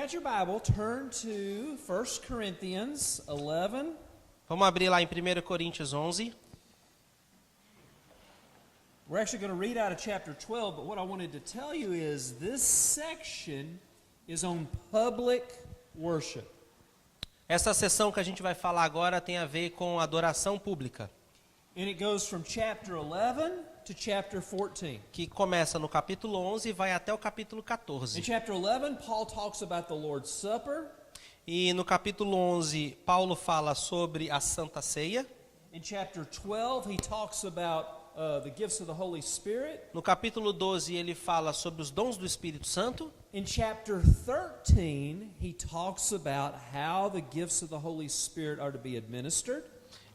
got your Bible, turn to 1 Corinthians 11. Vamos abrir lá em 1 Coríntios 11. We're actually going to read out of chapter 12, but what I wanted to tell you is this section is on public worship. Essa sessão que a gente vai falar agora tem a ver com adoração pública, And it goes from chapter 11 to chapter 14. que começa no capítulo 11 e vai até o capítulo In 14. chapter 11, Paul talks about the Lord's Supper. E no capítulo 11, Paulo fala sobre a Santa Ceia. In chapter 12, he talks about the gifts of the Holy Spirit. No capítulo 12, ele fala sobre os dons do Espírito Santo. In chapter 13, he talks about how the gifts of the Holy Spirit are to be administered.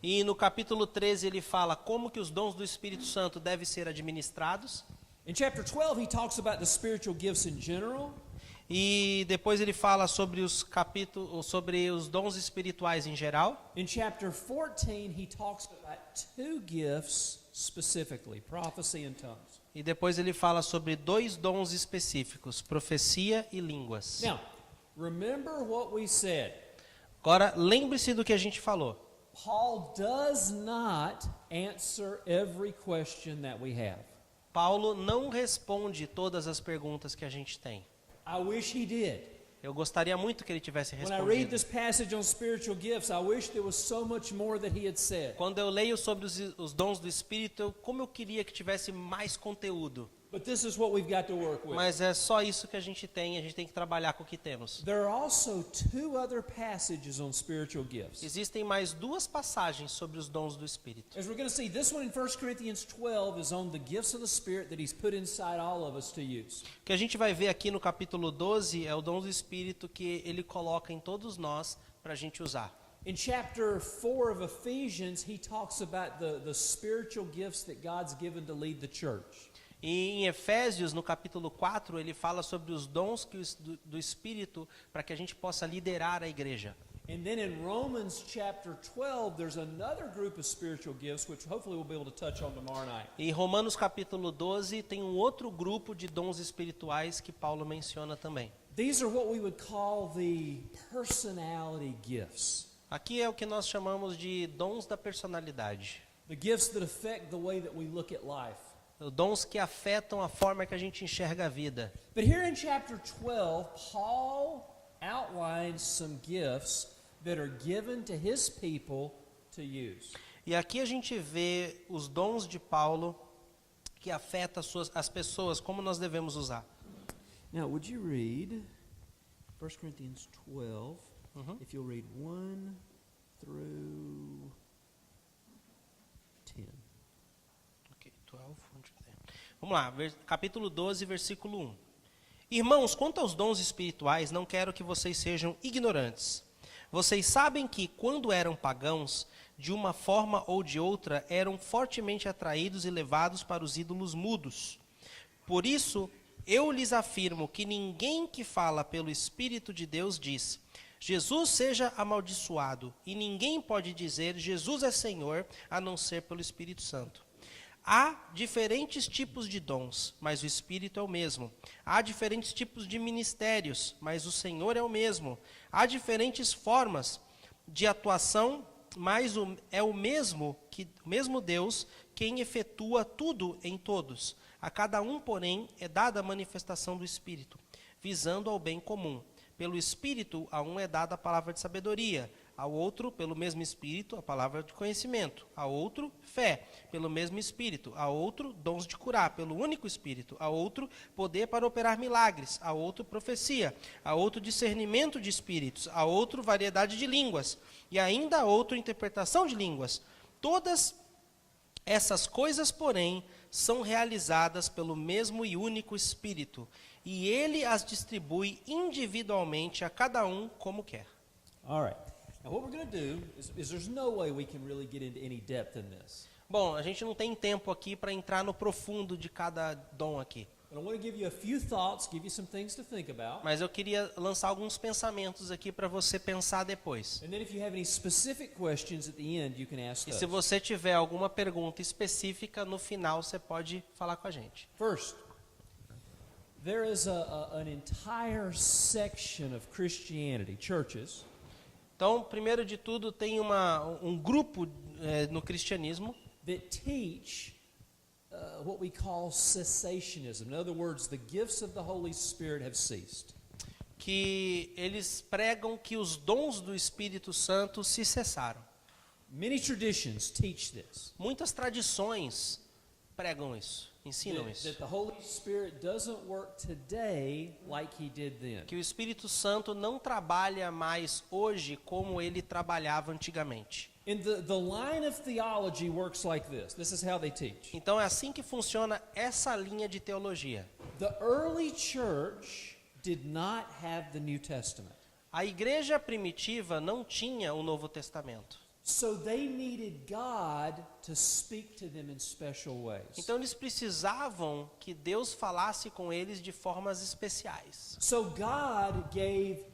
E no capítulo 13, ele fala como que os dons do Espírito Santo devem ser administrados. In chapter 12, he talks about the spiritual gifts in general. E depois ele fala sobre os dons espirituais em geral. In chapter 14, he talks about two gifts specifically, prophecy and tongues. E depois ele fala sobre dois dons específicos, profecia e línguas. Now, remember what we said. Agora, lembre-se do que a gente falou. Paul does not answer every question that we have. Paulo não responde todas as perguntas que a gente tem. I wish he did. Eu gostaria muito que ele tivesse When I read respondido. this passage on spiritual gifts, I wish there was so much more that he had said. Quando eu leio sobre os dons do Espírito, como eu queria que tivesse mais conteúdo. But this is what we've got to work with. Mas é só isso que a gente tem que trabalhar com o que temos. There are also two other passages on spiritual gifts. Existem mais duas passagens sobre os dons do Espírito. As we're going to see, this one in 1 Corinthians 12 is on the gifts of the Spirit that he's put inside all of us to use. O que a gente vai ver aqui no capítulo 12 é o dom do Espírito que ele coloca em todos nós para a gente usar. In chapter 4 of Ephesians, he talks about the spiritual gifts that God's given to lead the church. E em Efésios, no capítulo 4, ele fala sobre os dons do Espírito para que a gente possa liderar a igreja. And then in Romans chapter 12, there's another group of spiritual gifts, which hopefully we'll be able to touch on tomorrow night. E em Romanos capítulo 12 tem um outro grupo de dons espirituais que Paulo menciona também. These are what we would call the personality gifts. Aqui é o que nós chamamos de dons da personalidade. The gifts that affect the way that we look at life. Dons que afetam a forma que a gente enxerga a vida. But here in chapter 12, Paul outlines some gifts that are given to his people to use. E aqui a gente vê os dons de Paulo que afetam as pessoas, como nós devemos usar. Now, would you read 1 Corinthians 12, if you'll read 1 through 10. Okay, 12, vamos lá, capítulo 12, versículo 1. Irmãos, quanto aos dons espirituais, não quero que vocês sejam ignorantes. Vocês sabem que, quando eram pagãos, de uma forma ou de outra, eram fortemente atraídos e levados para os ídolos mudos. Por isso, eu lhes afirmo que ninguém que fala pelo Espírito de Deus diz: Jesus seja amaldiçoado, e ninguém pode dizer Jesus é Senhor, a não ser pelo Espírito Santo. Há diferentes tipos de dons, mas o Espírito é o mesmo. Há diferentes tipos de ministérios, mas o Senhor é o mesmo. Há diferentes formas de atuação, mas é o mesmo Deus quem efetua tudo em todos. A cada um, porém, é dada a manifestação do Espírito, visando ao bem comum. Pelo Espírito, a um é dada a palavra de sabedoria, ao outro, pelo mesmo Espírito, a palavra de conhecimento, a outro, fé, pelo mesmo Espírito, a outro, dons de curar, pelo único Espírito, a outro, poder para operar milagres, a outro, profecia, a outro, discernimento de espíritos, a outro, variedade de línguas, e ainda a outro, interpretação de línguas. Todas essas coisas, porém, são realizadas pelo mesmo e único Espírito, e ele as distribui individualmente a cada um como quer. All right. Now what we're going to do is there's no way we can really get into any depth in this. Bom, a gente não tem tempo aqui para entrar no profundo de cada dom aqui. But I want to give you a few thoughts, give you some things to think about. Mas eu queria lançar alguns pensamentos aqui para você pensar depois. And then if you have any specific questions at the end, you can ask E those. se você tiver alguma pergunta específica, no final você pode falar com a gente. First, there is an entire section of Christianity, churches, Então, primeiro de tudo, tem um grupo no cristianismo that teach what we call cessationism. In other words, the gifts of the Holy Spirit have ceased. que eles pregam que os dons do Espírito Santo se cessaram. Many traditions teach this. Muitas tradições pregam isso, ensinam isso. That the Holy Spirit doesn't work today like he did then. Que o Espírito Santo não trabalha mais hoje como ele trabalhava antigamente. And the line of theology works like this. This is how they teach. Então é assim que funciona essa linha de teologia. The early church did not have the New Testament. A igreja primitiva não tinha o Novo Testamento. So they needed God to speak to them in special ways. Então eles precisavam que Deus falasse com eles de formas especiais. So God gave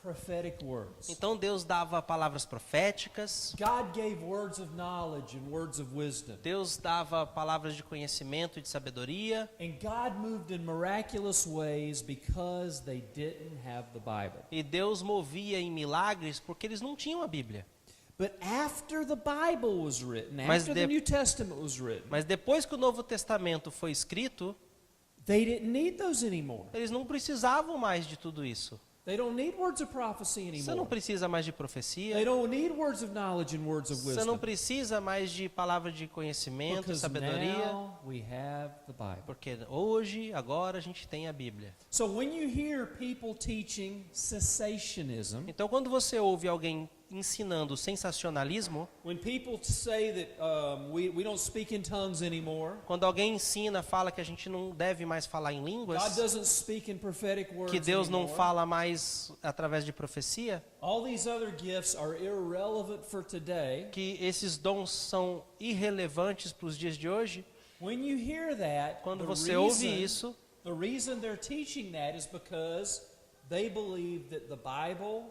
prophetic words. Então Deus dava palavras proféticas, God gave words of knowledge and words of wisdom. Deus dava palavras de conhecimento e de sabedoria, And God moved in miraculous ways because they didn't have the Bible. e Deus movia em milagres porque eles não tinham a Bíblia. But after the Bible was written, Mas after the New Testament was written, Mas depois que o Novo Testamento foi escrito, they didn't need those anymore. eles não precisavam mais de tudo isso. They don't need words of prophecy Você não anymore. precisa mais de They profecia, don't need words of knowledge and words of você não wisdom. precisa mais de palavra de conhecimento e Because sabedoria, now we have the Bible. porque hoje, agora a gente tem a Bíblia. So when you hear people teaching cessationism, Então quando você ouve alguém ensinando sensacionalismo, when people say that we don't speak in tongues anymore, quando alguém ensina, fala que a gente não deve mais falar em God línguas, doesn't speak in prophetic words que Deus não anymore, fala mais através de profecia, all these other gifts are irrelevant for today. que esses dons são irrelevantes para os dias de hoje, When you hear that, quando the você ouve reason- isso, the reason they're teaching that is because they believe that the Bible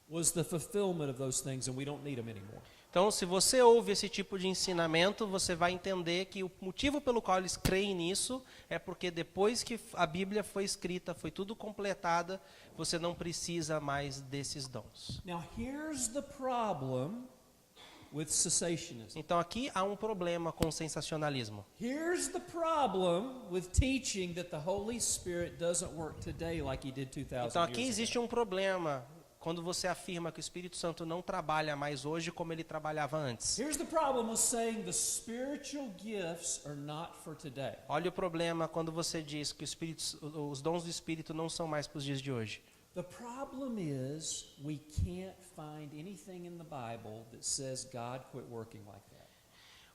was the fulfillment of those things and we don't need them anymore. então se você ouve esse tipo de ensinamento, você vai entender que o motivo pelo qual eles creem nisso é porque depois que a Bíblia foi escrita, foi tudo completada, você não precisa mais desses dons. Now here's the problem with cessationism. Então aqui há um problema com o sensacionalismo. Here's the problem with teaching that the Holy Spirit doesn't work today like he did 2000 Então aqui years existe ago. um problema quando você afirma que o Espírito Santo não trabalha mais hoje como ele trabalhava antes. Here's the problem with saying the spiritual gifts are not for today. Olha o problema quando você diz que os dons do Espírito não são mais para os dias de hoje. The problem is we can't find anything in the Bible that says God quit working like that.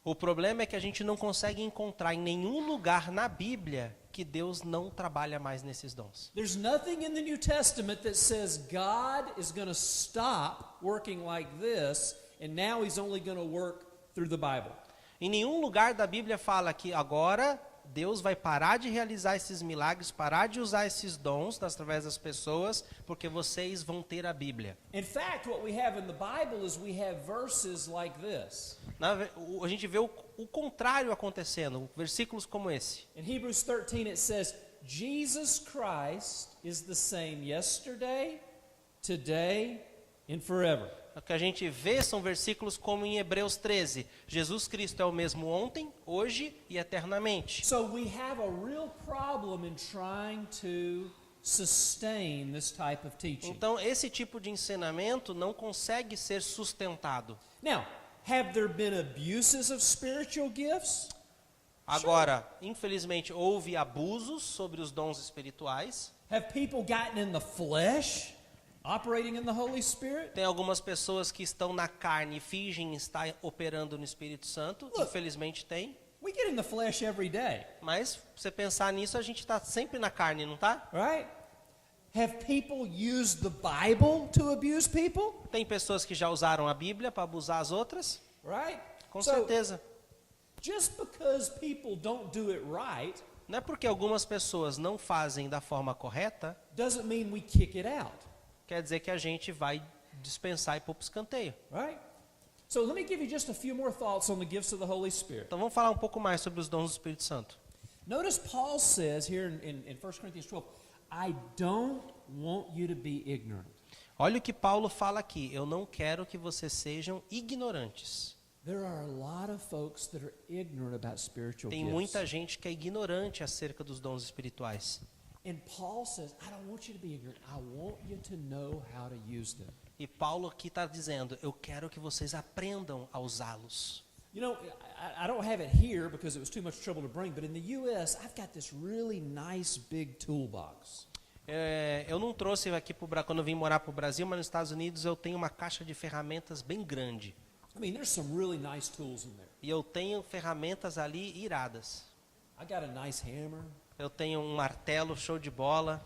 O problema é que a gente não consegue encontrar em nenhum lugar na Bíblia que Deus não trabalha mais nesses dons. There's nothing in the New Testament that says God is going to stop working like this and now he's only going to work through the Bible. Em nenhum lugar da Bíblia fala que agora Deus vai parar de realizar esses milagres, parar de usar esses dons através das pessoas, porque vocês vão ter a Bíblia. In fact, what we have in the Bible is we have verses like this. A gente vê o contrário acontecendo, versículos como esse. In Hebrews 13 it says, Jesus Christ is the same yesterday, today, and forever. O que a gente vê são versículos como em Hebreus 13. Jesus Cristo é o mesmo ontem, hoje e eternamente. So we have a real problem in trying to sustain this type of teaching. Então, esse tipo de ensinamento não consegue ser sustentado. Now, have there been abuses of spiritual gifts? Agora, infelizmente, houve abusos sobre os dons espirituais. Have people gotten in the flesh, operating in the Holy Spirit? Tem algumas pessoas que estão na carne e fingem estar operando no Espírito Santo. Look. Infelizmente tem. We get in the flesh every day, Mas, se você pensar nisso, a gente está sempre na carne, não está? right? Have people used the Bible to abuse people? Tem pessoas que já usaram a Bíblia para abusar as outras? Right? Com So, certeza. just because people don't do it right Não é porque algumas pessoas não fazem da forma correta, doesn't mean we kick it out, quer dizer que a gente vai dispensar e pôr para o escanteio. right? So let me give you just a few more thoughts on the gifts of the Holy Spirit. Então vamos falar um pouco mais sobre os dons do Espírito Santo. Notice Paul says here in 1 Corinthians 12, I don't want you to be ignorant. Olha o que Paulo fala aqui. Eu não quero que vocês sejam ignorantes. There are a lot of folks that are ignorant about spiritual Tem gifts. muita gente que é ignorante acerca dos dons espirituais. And Paul says, I don't want you to be ignorant. I want you to know how to use them. E Paulo aqui está dizendo, eu quero que vocês aprendam a usá-los. You know, I don't have it here because it was too much trouble to bring, but in the U.S., I've got this really nice big toolbox. Eu não trouxe aqui quando eu vim morar para o Brasil, mas nos Estados Unidos eu tenho uma caixa de ferramentas bem grande. I mean, there's some really nice tools in there. E eu tenho ferramentas ali iradas. I got a nice hammer. Eu tenho um martelo show de bola.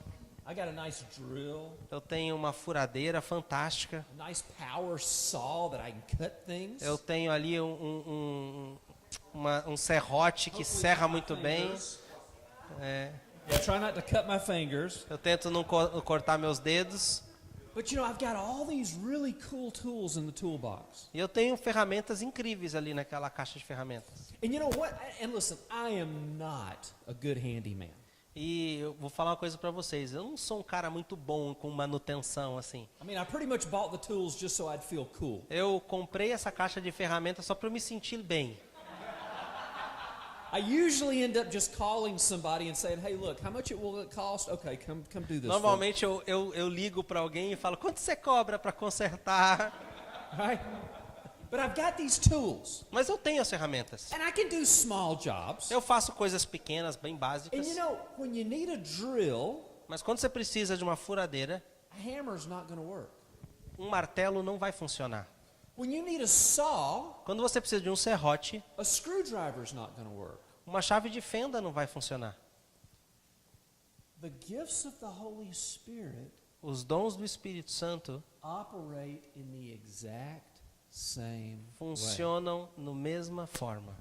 I got a nice drill. Eu tenho uma furadeira fantástica. A nice power saw that I can cut things. Eu tenho ali um serrote que serra muito bem. Yeah, try not to cut my fingers. Eu tento não cortar meus dedos. But you know, I've got all these really cool tools in the toolbox. E eu tenho ferramentas incríveis ali naquela caixa de ferramentas. And you know what? And listen, I am not a good handyman. E eu vou falar uma coisa para vocês. Eu não sou um cara muito bom com manutenção assim. I mean, I pretty much bought the tools just so I'd feel cool. Eu comprei essa caixa de ferramentas só para eu me sentir bem. I usually end up just calling somebody and saying, "Hey, look, how much will it cost? Okay, come do this." Normalmente eu ligo para alguém e falo, quanto você cobra para consertar? Right? But I've got these tools. Mas eu tenho as ferramentas. And I can do small jobs. Eu faço coisas pequenas, bem básicas. And you know, when you need a drill, Mas quando você precisa de uma furadeira, a hammer's not going to work. um martelo não vai funcionar. When you need a saw, Quando você precisa de um serrote, a screwdriver's not going to work. uma chave de fenda não vai funcionar. The gifts of the Holy Spirit Os dons do Espírito Santo operate in the exact same way. funcionam na mesma forma.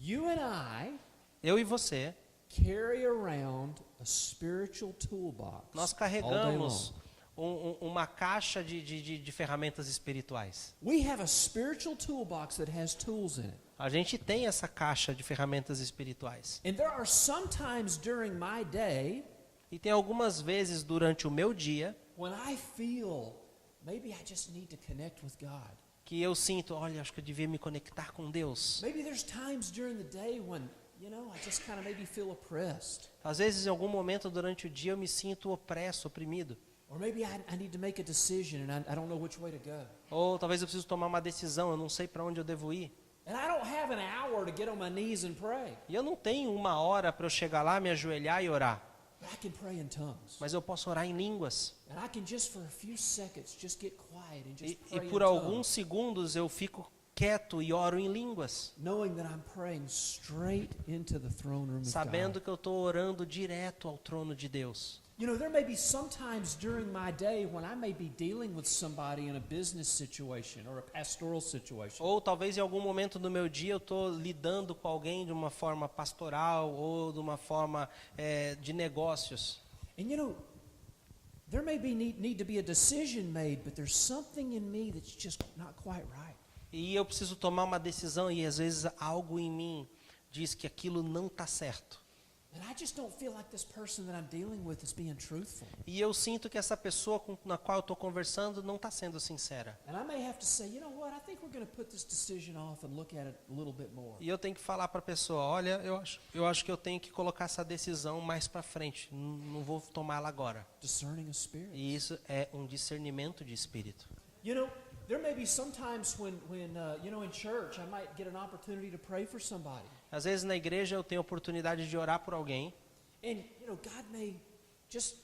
You and I Eu e você, carry around a spiritual toolbox nós all day carregamos long. uma caixa de ferramentas espirituais. We have a spiritual toolbox that has tools in it. A gente tem essa caixa de ferramentas espirituais. And there are some times during my day E tem algumas vezes durante o meu dia when I feel maybe I just need to connect with God. que eu sinto, olha, acho que eu devia me conectar com Deus. Maybe there's times during the day when, you know, I just kind of maybe feel oppressed. Às vezes, em algum momento durante o dia, eu me sinto opresso, oprimido. Or maybe I need to make a decision and I don't know which way to go. Ou talvez eu preciso tomar uma decisão, eu não sei para onde eu devo ir. And I don't have an hour to get on my knees and pray. E eu não tenho uma hora para eu chegar lá, me ajoelhar e orar. But I can pray in tongues. Mas eu posso orar em línguas. And I can just for a few seconds just get quiet and just E pray por in alguns tongues, segundos eu fico quieto e oro em línguas. knowing that I'm praying straight into the throne room of Sabendo God. que eu estou orando direto ao trono de Deus. You know, there may be some times during my day when I may be dealing with somebody in a business situation or a pastoral situation. Ou talvez em algum momento do meu dia eu estou lidando com alguém de uma forma pastoral ou de uma forma de negócios. And you know, there may be need to be a decision made, but there's something in me that's just not quite right. E eu preciso tomar uma decisão e às vezes algo em mim diz que aquilo não está certo. And I just don't feel like this person that I'm dealing with is being truthful. E eu sinto que essa pessoa na qual eu estou conversando não está sendo sincera. And I may have to say, you know what, I think we're going to put this decision off and look at it a little bit more. E eu tenho que falar para a pessoa, olha, eu acho que eu tenho que colocar essa decisão mais para frente, não vou tomá-la agora. Discerning of spirits. E isso é um discernimento de espírito. You know, there may be some times when you know, in church, I might get an opportunity to pray for somebody. Às vezes na igreja eu tenho a oportunidade de orar por alguém. And, you know, God may just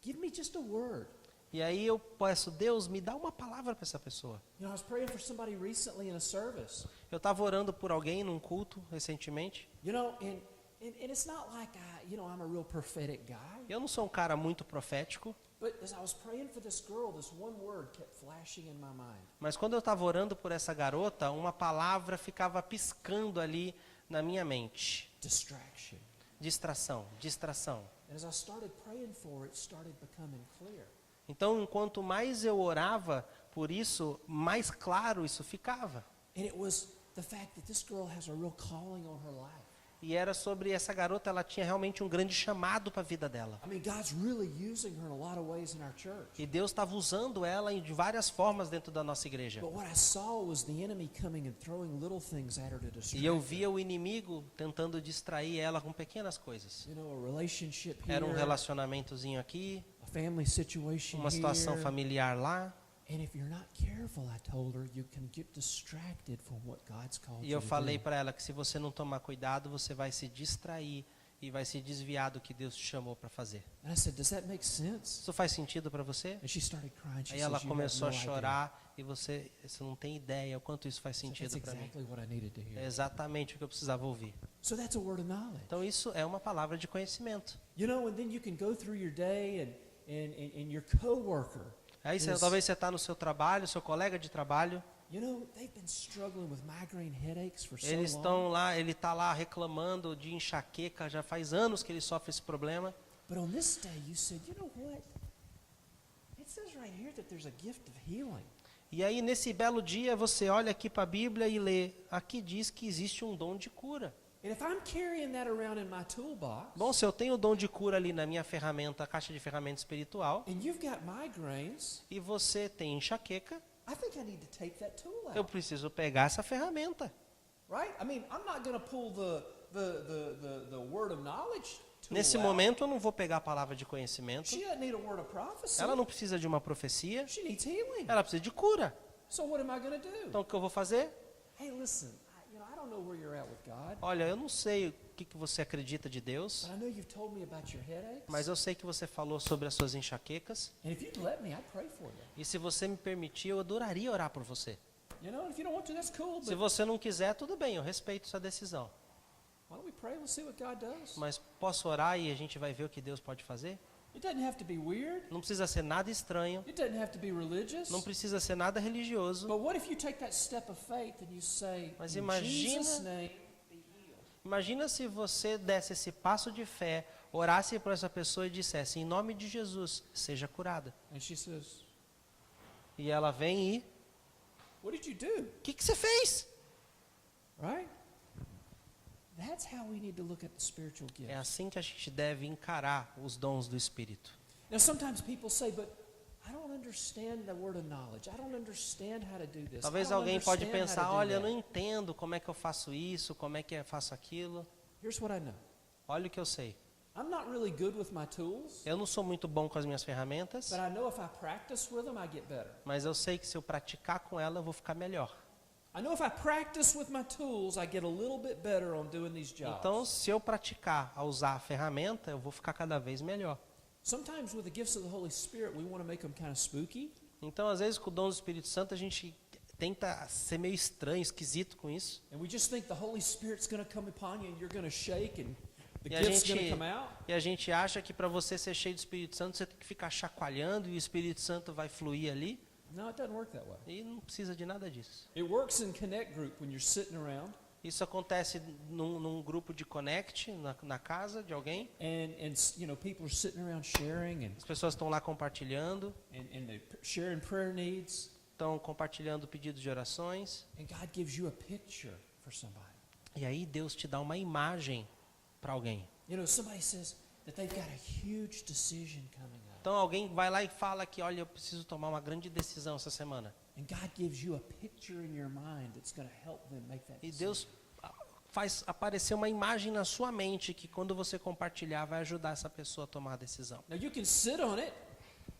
give me just a word. E aí eu peço, Deus, me dá uma palavra para essa pessoa. You know, I was praying for somebody recently in a service. Eu estava orando por alguém num culto recentemente. You know, and it's not like you know, I'm a real prophetic guy. Eu não sou um cara muito profético, But as I was praying for this girl, this one word kept flashing in my mind. mas quando eu estava orando por essa garota, uma palavra ficava piscando ali na minha mente. Distraction. Distração, distração. And as I started praying for it, it started becoming clear. Então, enquanto mais eu orava por isso, mais claro isso ficava. And it was the fact that this girl has a real calling on her life. E era sobre essa garota, ela tinha realmente um grande chamado para a vida dela. I mean, God's really using her in a lot of ways in our church. E Deus estava usando ela de várias formas dentro da nossa igreja. But what I saw was the enemy coming and throwing little things at her to distract E eu her. via o inimigo tentando distrair ela com pequenas coisas. You know, a relationship here, Era um relacionamentozinho aqui, a family situation uma situação here. familiar lá. And if you're not careful, I told her, you can get distracted from what God's called E you eu to falei do. para ela que se você não tomar cuidado, você vai se distrair e vai se desviar do que Deus te chamou para fazer. And I said, does that make sense? Isso faz sentido para você? And she started crying. She Aí ela says, you começou a have no idea. chorar e você não tem ideia o quanto isso faz I said, sentido that's para mim. exactly what I needed to É hear. exatamente o que eu precisava ouvir. So that's a word of knowledge. Então isso é uma palavra de conhecimento. You know, and then you can go through your day and your coworker, Aí Yes. talvez você está no seu trabalho, seu colega de trabalho, you know, they've been struggling with migraine headaches for so eles long. estão lá, ele está lá reclamando de enxaqueca, já faz anos que ele sofre esse problema. But on this day, you said, you know what? It says right here that there's a gift of healing. E aí nesse belo dia você olha aqui para a Bíblia e lê, aqui diz que existe um dom de cura. And if I'm carrying that around in my toolbox, Bom, se eu tenho o dom de cura ali na minha ferramenta, caixa de ferramenta espiritual, and you've got migraines, e você tem enxaqueca, I think I need to take that tool out. eu preciso pegar essa ferramenta. Right? I mean, I'm not going to pull the word of knowledge tool Nesse out. momento eu não vou pegar a palavra de conhecimento. She doesn't need a word of prophecy. Ela não precisa de uma profecia, She needs healing. ela precisa de cura. So what am I going to do? Então o que eu vou fazer? Hey, listen, I don't know where you're at with God, Olha, eu não sei o que você acredita de Deus, but I know you've told me about your headaches. mas eu sei que você falou sobre as suas enxaquecas. And if you'd let me, I'd pray for you. E se você me permitir, eu adoraria orar por você. You know, and if you don't want to, that's cool, Se but você não quiser, tudo bem, eu respeito sua decisão. why don't we pray? Let's see what God does. Mas posso orar e a gente vai ver o que Deus pode fazer? It doesn't have to be weird. Não precisa ser nada estranho, It doesn't have to be religious. não precisa ser nada religioso. But what if you take that step of faith and you say, Mas in imagina- Jesus' name, be healed. Imagina se você desse esse passo de fé, orasse para essa pessoa e dissesse, em nome de Jesus, seja curada. And she says, E ela vem e, what did you do? o que você fez? Right? That's how we need to look at the spiritual É gifts. assim que a gente deve encarar os dons do Espírito. Now, sometimes people say, but I don't understand the word of knowledge. I don't understand how to do this. Talvez I don't alguém pode understand how pensar, to do olha, eu that." não entendo como é que eu faço isso, como é que eu faço aquilo. Here's what I know. Olha o que eu sei. I'm not really good with my tools, Eu não sou muito bom com as minhas ferramentas, but I know if I practice with them, I get better. mas eu sei que se eu praticar com ela, eu vou ficar melhor. I know if I practice with my tools, I get a little bit better on doing these jobs. Então, se eu praticar a usar a ferramenta, eu vou ficar cada vez melhor. Sometimes with the gifts of the Holy Spirit, we want to make them kind of spooky. Então, às vezes, com o dom do Espírito Santo, a gente tenta ser meio estranho, esquisito com isso. And we just think the Holy Spirit's going to come upon you and you're going to shake and the E a gift's going to gente, come out. e a gente acha que para você ser cheio do Espírito Santo, você tem que ficar chacoalhando e o Espírito Santo vai fluir ali. No, it doesn't work that way. E não precisa de nada disso. It works in Connect Group when you're sitting around Isso acontece num grupo de Connect, na casa de alguém. and you know, people are sitting around sharing As pessoas estão lá compartilhando, and they're sharing prayer needs, estão compartilhando pedidos de orações. and God gives you a picture for somebody. E aí Deus te dá uma imagem para alguém. You know, somebody says that they've got a huge decision coming up. Então alguém vai lá e fala que, olha, eu preciso tomar uma grande decisão essa semana. And God gives you a picture in your mind that's going to help them make that E decision. Deus faz aparecer uma imagem na sua mente que quando você compartilhar vai ajudar essa pessoa a tomar a decisão. Now you can sit on it.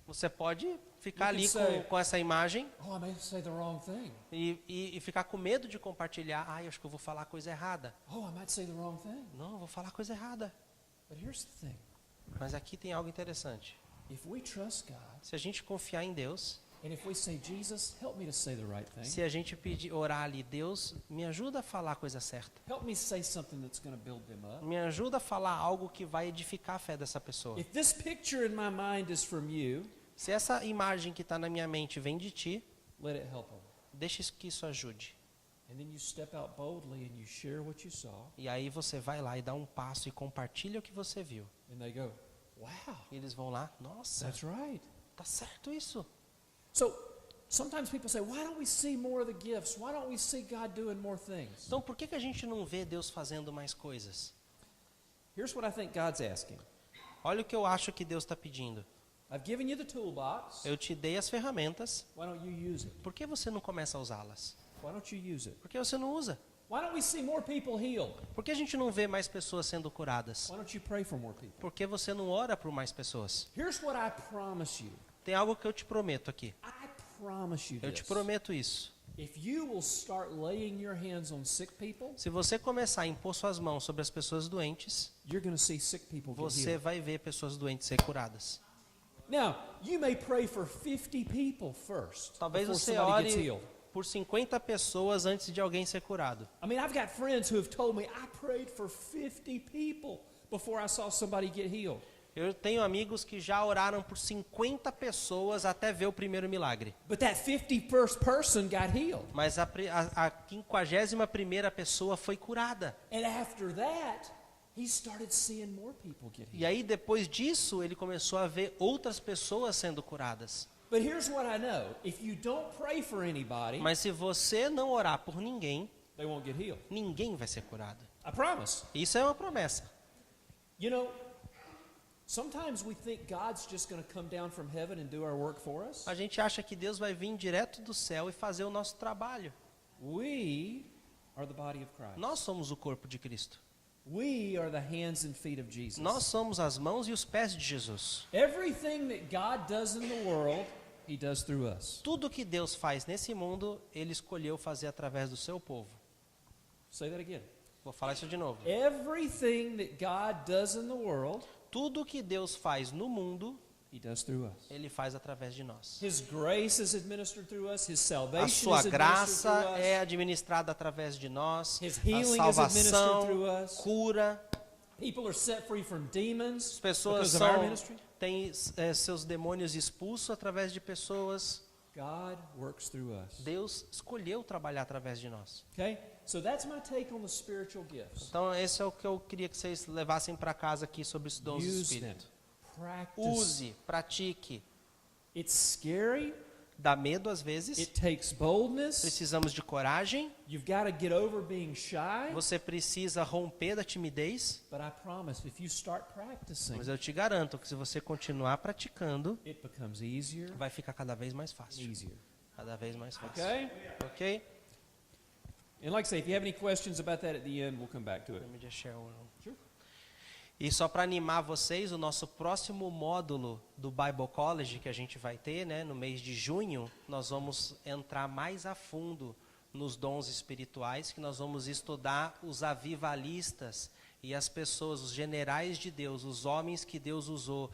Você pode ficar You ali can say- com essa imagem Oh, I may say the wrong thing. e ficar com medo de compartilhar. Ai, acho que eu vou falar a coisa errada. Oh, I might say the wrong thing. Não, eu vou falar a coisa errada. But here's the thing. Mas aqui tem algo interessante. If we trust God, Se a gente confiar em Deus, and if we say, Jesus, help me to say the right thing. se a gente pedir, orar ali, Deus, me ajuda a falar a coisa certa. Help me say something that's going to build them up. Me ajuda a falar algo que vai edificar a fé dessa pessoa. If this picture in my mind is from you, Se essa imagem que está na minha mente vem de ti, let it help them. deixa que isso ajude. And then you step out boldly and you share what you saw, E aí você vai lá e dá um passo e compartilha o que você viu. and they go, wow, E eles vão lá, nossa, that's right. tá certo isso. So sometimes people say, why don't we see more of the gifts? Why don't we see God doing more things? Então por que a gente não vê Deus fazendo mais coisas? Here's what I think God's asking. Olha o que eu acho que Deus está pedindo. I've given you the toolbox. Eu te dei as ferramentas, Why don't you use it? por que você não começa a usá-las? Why don't you use it? Por que você não usa? Why don't we see more people healed? Por que a gente não vê mais pessoas sendo curadas? Why don't you pray for more people? Por que você não ora por mais pessoas? Here's what I promise you. Tem algo que eu te prometo aqui. I promise you Eu this. te prometo isso. If you will start laying your hands on sick people, Se você começar a impor suas mãos sobre as pessoas doentes, you're going to see sick people get você healed. vai ver pessoas doentes ser curadas. Now, you may pray for 50 people first Talvez before você somebody gets ore healed. por 50 pessoas antes de alguém ser curado. I mean, I've got friends who have told me I prayed for 50 people before I saw somebody get healed. Eu tenho amigos que já oraram por 50 pessoas até ver o primeiro milagre. But that 51st person got healed. Mas a 51ª pessoa foi curada. And after that, he started seeing more people get healed. E aí, depois disso, ele começou a ver outras pessoas sendo curadas. But here's what I know. If you don't pray for anybody, Mas se você não orar por ninguém, they won't get healed. ninguém vai ser curado. I promise. Isso é uma promessa. You know, sometimes we think God's just going to come down from heaven and do our work for us. A gente acha que Deus vai vir direto do céu e fazer o nosso trabalho. We are the body of Christ. Nós somos o corpo de Cristo. We are the hands and feet of Jesus. Nós somos as mãos e os pés de Jesus. Everything that God does in the world, he does through us. Tudo que Deus faz nesse mundo, Ele escolheu fazer através do seu povo. Say that again. Vou falar isso de novo. Everything that God does in the world, Tudo que Deus faz no mundo, he does through us. Ele faz através de nós. His grace is administered through us. His A salvation sua is administered graça through us. é administrada através de nós. His A healing is administered salvação, through us. cura. People are set free from demons As pessoas because of our ministry. têm seus demônios expulsos através de pessoas. God works through us. Deus escolheu trabalhar através de nós. Okay? So that's my take on the spiritual gifts. Então, esse é o que eu queria que vocês levassem para casa aqui sobre os dons do Use them. Espírito. Practice. Use, pratique. It's scary. Dá medo às vezes. It takes boldness. Precisamos de coragem. You've got to get over being shy. Você precisa romper da timidez. But I promise, if you start practicing, Mas eu te garanto que se você continuar praticando, it becomes easier, vai ficar cada vez mais fácil. easier. Cada vez mais fácil. Okay? Ok? And like I say, if you have any questions about that at the end, we'll come back to it. Let me just share one. Sure. E só para animar vocês, o nosso próximo módulo do Bible College que a gente vai ter, né, no mês de junho, nós vamos entrar mais a fundo nos dons espirituais, que nós vamos estudar os avivalistas e as pessoas, os generais de Deus, os homens que Deus usou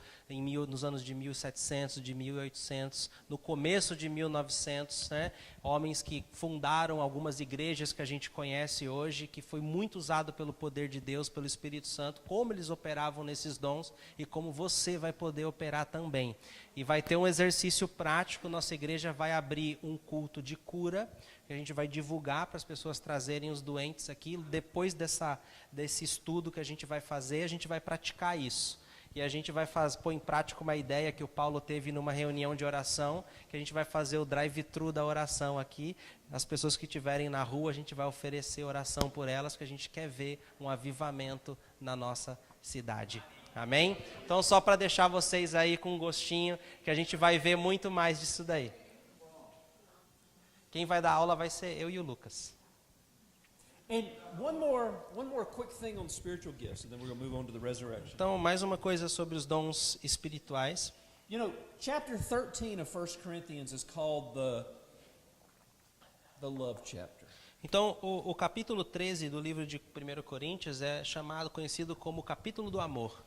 nos anos de 1700, de 1800, no começo de 1900, né? Homens que fundaram algumas igrejas que a gente conhece hoje, que foi muito usado pelo poder de Deus, pelo Espírito Santo, como eles operavam nesses dons e como você vai poder operar também. E vai ter um exercício prático, nossa igreja vai abrir um culto de cura, que a gente vai divulgar para as pessoas trazerem os doentes aqui. Depois desse estudo que a gente vai fazer, a gente vai praticar isso. E a gente vai pôr em prática uma ideia que o Paulo teve numa reunião de oração, que a gente vai fazer o drive-thru da oração aqui. As pessoas que estiverem na rua, a gente vai oferecer oração por elas, porque a gente quer ver um avivamento na nossa cidade. Amém? Então, só para deixar vocês aí com um gostinho, que a gente vai ver muito mais disso daí. Quem vai dar aula vai ser eu e o Lucas. And one more quick thing on spiritual gifts, and then we're going to move on to the resurrection. Então, mais uma coisa sobre os dons espirituais. You know, chapter 13 of 1 Corinthians is called the love chapter. Então, o capítulo 13 do livro de 1 Coríntios é conhecido como o capítulo do amor.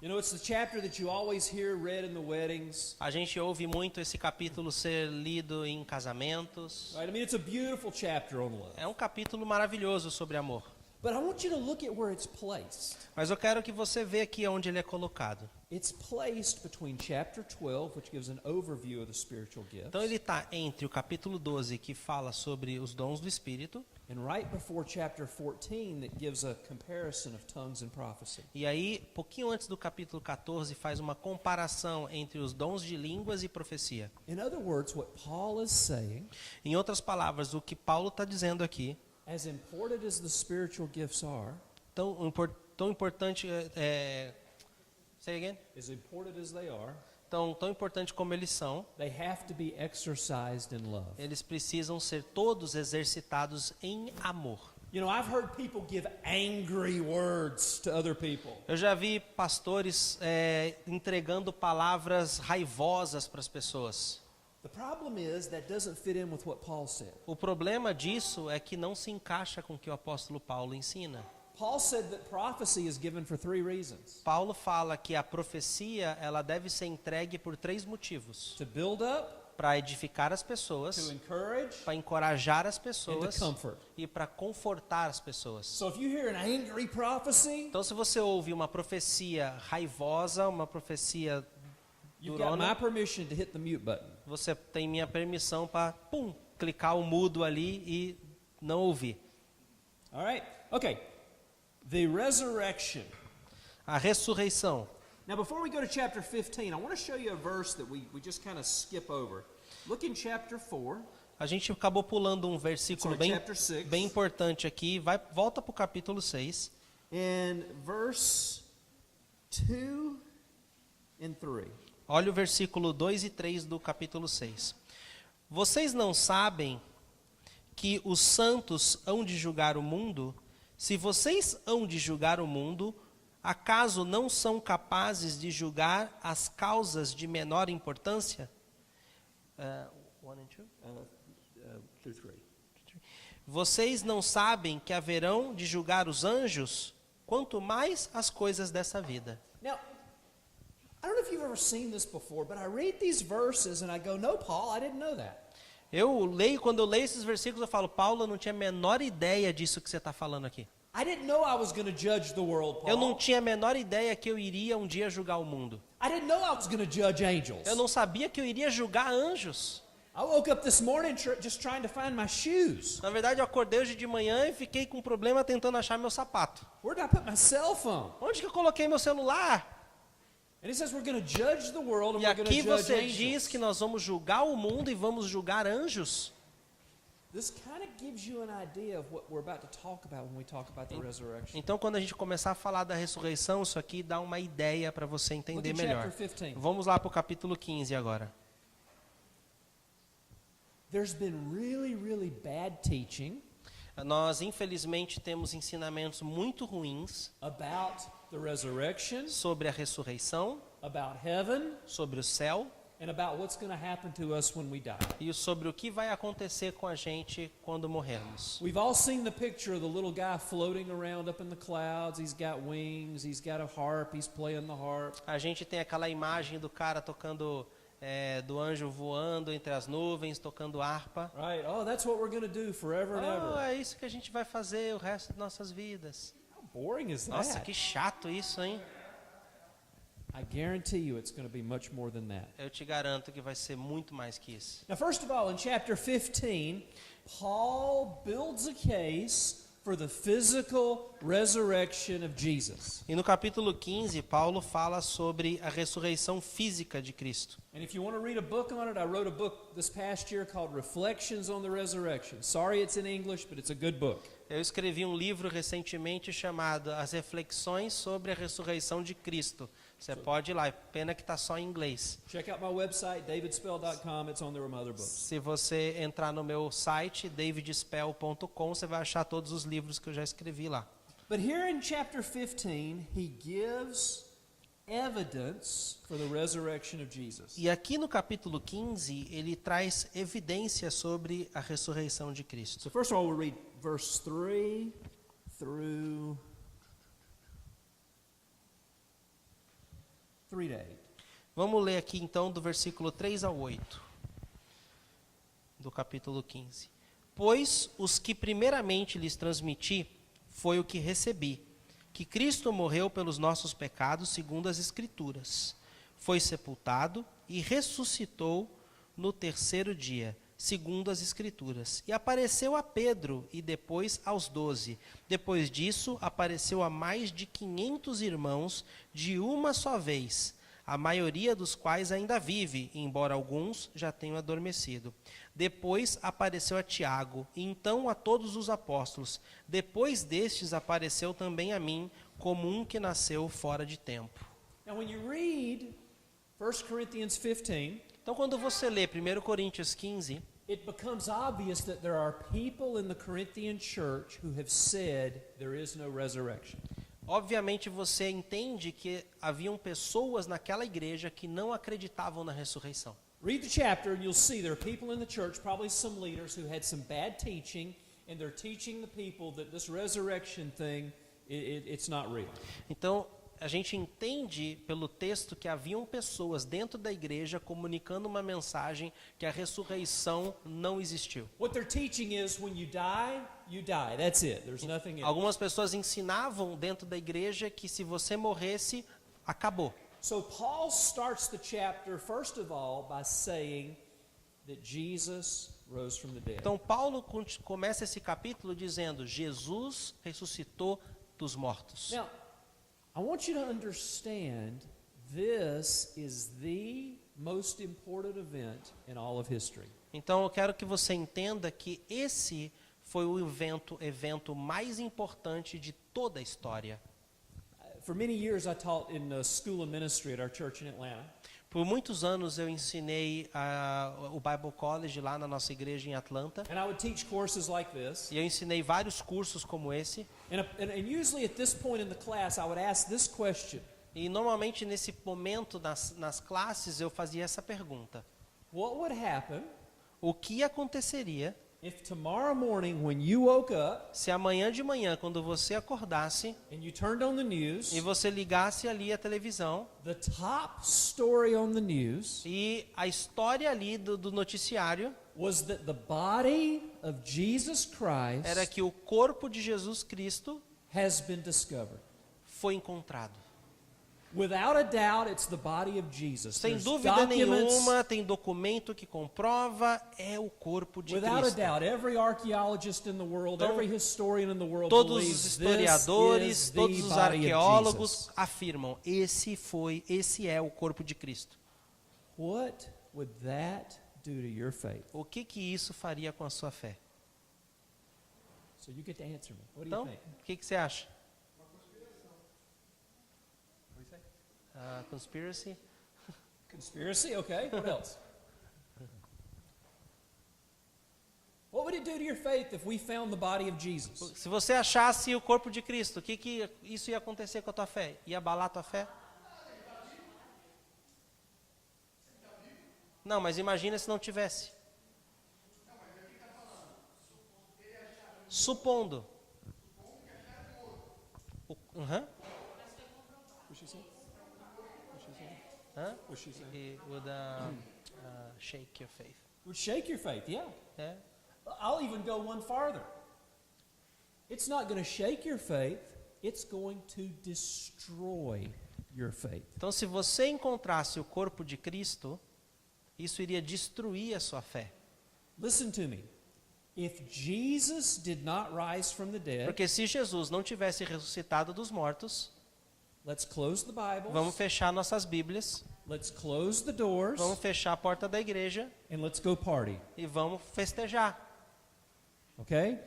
You know, it's the chapter that you always hear read in the weddings. A gente ouve muito esse capítulo ser lido em casamentos. Right? I mean, it's a beautiful chapter on love. É um capítulo maravilhoso sobre amor. But I want you to look at where it's placed. Mas eu quero que você veja aqui onde ele é colocado. It's placed between chapter 12, which gives an overview of the spiritual gifts, Então ele está entre o capítulo 12, que fala sobre os dons do Espírito, and right before chapter 14 that gives a comparison of tongues and prophecy. e aí, pouquinho antes do capítulo 14, faz uma comparação entre os dons de línguas e profecia. In other words, what Paul is saying, Em outras palavras, o que Paulo está dizendo aqui, as important as the spiritual gifts are, tão importante, say again? As important as they are, Tão importante como eles são, they have to be exercised in love. eles precisam ser todos exercitados em amor. You know, I've heard people give angry words to other people. Eu já vi pastores entregando palavras raivosas para as pessoas. The problem is that doesn't fit in with what Paul said. O problema disso é que não se encaixa com o que o apóstolo Paulo ensina. Paul said that prophecy is given for 3 reasons. Paulo fala que a profecia ela deve ser entregue por 3 motivos: To build up, para edificar as to pessoas, encourage, para encorajar as and pessoas to comfort. e para confortar as pessoas. So if you hear an angry prophecy, Então, se você ouve uma profecia raivosa, uma profecia you've got my durona, permission to hit the mute button. você tem minha permissão para clicar o mudo ali e não ouvir. All right? Okay. The resurrection. A ressurreição. Now, before we go to chapter 15, I want to show you a verse that we just kind of skip over. Look in chapter 4. A gente acabou pulando um versículo Sorry, bem, chapter 6. bem importante aqui. Volta para o capítulo 6. And verse 2 and 3. Olha o versículo 2 e 3 do capítulo 6. Vocês não sabem que os santos hão de julgar o mundo? Se vocês hão de julgar o mundo, acaso não são capazes de julgar as causas de menor importância? 1 and 2? 2, 3. Vocês não sabem que haverão de julgar os anjos? Quanto mais as coisas dessa vida. Now, I don't know if you've ever seen this before, but I read these verses and I go, no, Paul, I didn't know that. Quando eu leio esses versículos, eu falo, Paulo, eu não tinha a menor ideia disso que você está falando aqui. I didn't know I was going to judge the world, Paul. Eu não tinha a menor ideia que eu iria um dia julgar o mundo. I didn't know I was going to judge angels. Eu não sabia que eu iria julgar anjos. I woke up this morning just trying to find my shoes. Na verdade, eu acordei hoje de manhã e fiquei com um problema tentando achar meu sapato. Where did I put my cell phone? Onde que eu coloquei meu celular? And it says we're going to judge the world and E we're going to aqui judge você angels. diz que nós vamos julgar o mundo e vamos julgar anjos. This kind of gives you an idea of what we're about to talk about when we talk about the resurrection. Então, quando a gente começar a falar da ressurreição, isso aqui dá uma ideia para você Look entender at melhor. chapter 15. Vamos lá para o capítulo 15 agora. There's been really, really bad teaching Nós, infelizmente, temos ensinamentos muito ruins about the resurrection, sobre a ressurreição, about heaven, sobre o céu and about what's going to happen to us when we die. e sobre o que vai acontecer com a gente quando morrermos. We've all seen the picture of the little guy floating around up in the clouds. He's got wings, he's got a harp, he's playing the harp. A gente tem aquela imagem do cara tocando, do anjo voando entre as nuvens, tocando harpa. Right? Oh, that's what we're going to do forever and ever. É isso que a gente vai fazer o resto de nossas vidas. How boring is Nossa, that? que chato isso, hein? I guarantee you it's going to be much more than that. Eu te garanto que vai ser muito mais que isso. Now, first of all, in chapter 15, Paul builds a case for the physical resurrection of Jesus. E no capítulo 15, Paulo fala sobre a ressurreição física de Cristo. And if you want to read a book on it, I wrote a book this past year called Reflections on the Resurrection. Sorry it's in English, but it's a good book. Eu escrevi um livro recentemente chamado As Reflexões sobre a Ressurreição de Cristo. Você pode ir lá, pena que está só em inglês. Check out my website, davidspell.com. It's on there with my other books. Se você entrar no meu site, davidspell.com, você vai achar todos os livros que eu já escrevi lá. But here in chapter 15, he gives evidence for the resurrection of Jesus. E aqui no capítulo 15, ele traz evidência sobre a ressurreição de Cristo. So first of all, we'll read verse 3 through 3 to 8. Vamos ler aqui então do versículo 3 ao 8, do capítulo 15. Pois os que primeiramente lhes transmiti foi o que recebi, que Cristo morreu pelos nossos pecados segundo as Escrituras, foi sepultado e ressuscitou no terceiro dia, segundo as Escrituras, e apareceu a Pedro e depois aos 12. Depois disso, apareceu a mais de 500 irmãos de uma só vez, a maioria dos quais ainda vive, embora alguns já tenham adormecido. Depois apareceu a Tiago, e então a todos os apóstolos. Depois destes apareceu também a mim, como um que nasceu fora de tempo. Now, when you read 1 Corinthians 15, Então, quando você lê 1 Coríntios 15, it becomes obvious that there are people in the Corinthian church who have said there is no resurrection. obviamente você entende que haviam pessoas naquela igreja que não acreditavam na ressurreição. Read the chapter and you'll see there are people in the church, probably some leaders who had some bad teaching, and they're teaching the people that this resurrection thing, it's not real. Então, a gente entende pelo texto que haviam pessoas dentro da igreja comunicando uma mensagem que a ressurreição não existiu. What they're teaching is when you die, you die. That's it. There's nothing else. Algumas pessoas ensinavam dentro da igreja que se você morresse, acabou. So Paul starts the chapter, first of all, by saying that Jesus rose from the dead. Então, Paulo começa esse capítulo dizendo: Jesus ressuscitou dos mortos. Now, I want you to understand this is the most important event in all of history. Então, eu quero que você entenda que esse foi o evento mais importante de toda a história. For many years, I taught in the School of Ministry at our church in Atlanta. Por muitos anos eu ensinei o Bible College lá na nossa igreja em Atlanta. And I would teach courses like this. E eu ensinei vários cursos como esse. And usually at this point in the class, I would ask this question. E normalmente nesse momento nas classes eu fazia essa pergunta: What would happen o que aconteceria if tomorrow morning when you woke up se amanhã de manhã, quando você acordasse and you turned on the news, e você ligasse ali a televisão the top story on the news e a história ali do noticiário was that the body of Jesus Christ era que o corpo de Jesus Cristo has been discovered? foi encontrado? Without a doubt, it's the body of Jesus. Sem There's dúvida documents. nenhuma, tem documento que comprova, é o corpo de Without a Cristo. doubt, every archaeologist in the world, Então, every historian in the world Todos os believes this historiadores, is the todos os body of arqueólogos Jesus. afirmam: esse é o corpo de Cristo. What would that do to your faith? O que isso faria com a sua fé? So you get to answer me. What do Então, you think? o que você acha? Conspiracy? Conspiracy? Okay. What else? What would it do to your faith if we found the body of Jesus? Se você achasse o corpo de Cristo, o que isso ia acontecer com a tua fé? Ia abalar a tua fé? Não, mas imagina se não tivesse. Supondo. Uhum. What's she saying? It would shake your faith. Would shake your faith, yeah. É? I'll even go one farther. It's not going to shake your faith, it's going to destroy your faith. Então, se você encontrasse o corpo de Cristo, isso iria destruir a sua fé. Listen to me. If Jesus did not rise from the dead, Porque se Jesus não tivesse ressuscitado dos mortos, let's close the Bibles. vamos fechar nossas Bíblias, Let's close the doors vamos fechar a porta da igreja and let's go party. e vamos festejar. Okay?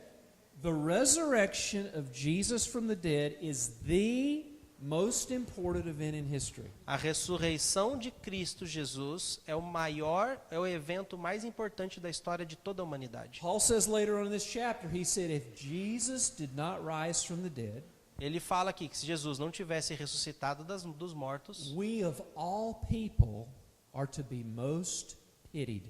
The resurrection of Jesus from the dead is the most important event in history. A ressurreição de Cristo Jesus é o evento mais importante da história de toda a humanidade. Paul says later on in this chapter, he said, if Jesus did not rise from the dead, Ele fala aqui que se Jesus não tivesse ressuscitado dos mortos, we of all people are to be most pitied.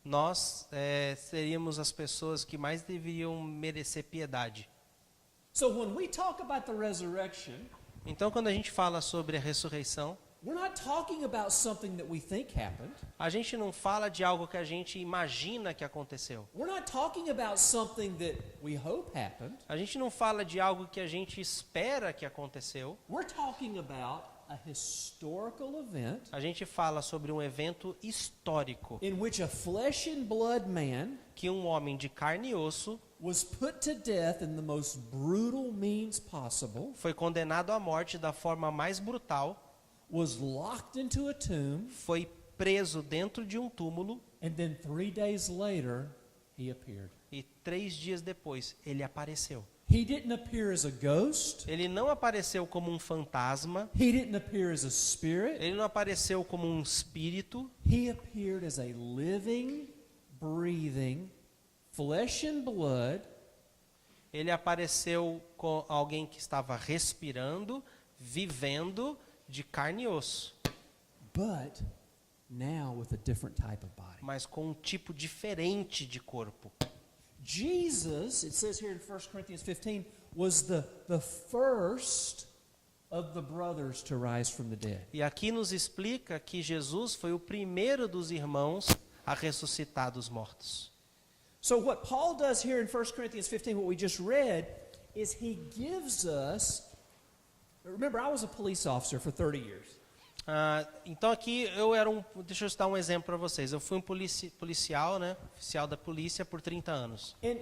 nós seríamos as pessoas que mais deveriam merecer piedade. So when we talk about the resurrection, Então, quando a gente fala sobre a ressurreição, we're not talking about something that we think happened. a gente não fala de algo que a gente imagina que aconteceu. We're not talking about something that we hope happened. A gente não fala de algo que a gente espera que aconteceu. We're talking about a historical event A gente fala sobre um evento histórico in which a flesh and blood man que um homem de carne e osso was put to death in the most brutal means possible, foi condenado à morte da forma mais brutal, was locked into a tomb, foi preso dentro de um túmulo and then 3 days later, he appeared. e 3 dias depois ele apareceu. He didn't appear as a ghost. Ele não apareceu como um fantasma, He didn't appear as a spirit. ele não apareceu como um espírito, He appeared as a living, breathing, flesh and blood, ele apareceu com alguém que estava respirando, vivendo de carne e osso, but now with a different type of body. mas com um tipo diferente de corpo. Jesus, it says here in 1 Corinthians 15, was the first of the brothers to rise from the dead. E aqui nos explica que Jesus foi o primeiro dos irmãos a ressuscitar dos mortos. So what Paul does here in 1 Corinthians 15, what we just read, is he gives us, remember I was a police officer for 30 years. Então aqui deixa eu dar um exemplo para vocês. Eu fui um policial, né, oficial da polícia por 30 anos. And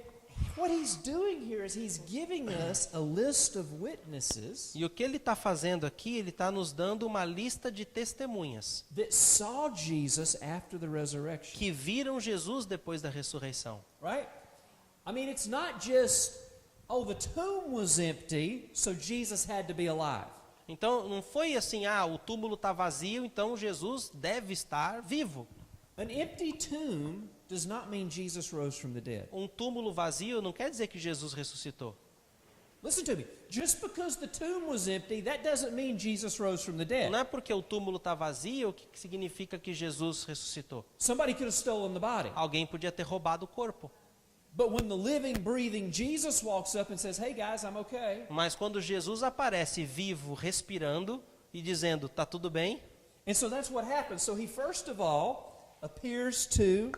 what he's doing here is he's giving us a list of witnesses E o que ele está fazendo aqui, ele está nos dando uma lista de testemunhas that saw Jesus after the resurrection, que viram Jesus depois da ressurreição. right? I mean, it's not just, oh, the tomb was empty, so Jesus had to be alive. Então não foi assim, o túmulo está vazio, então Jesus deve estar vivo. An empty tomb does not mean Jesus rose from the dead. Um túmulo vazio não quer dizer que Jesus ressuscitou. Listen to me. Just because the tomb was empty, that doesn't mean Jesus rose from the dead. Não é porque o túmulo está vazio que significa que Jesus ressuscitou. Somebody could have stolen the body. Alguém podia ter roubado o corpo. But when the living, breathing Jesus walks up and says, hey guys, I'm okay. Mas quando Jesus aparece vivo, respirando e dizendo, tá tudo bem? And so that's what happens. So he first of all appears to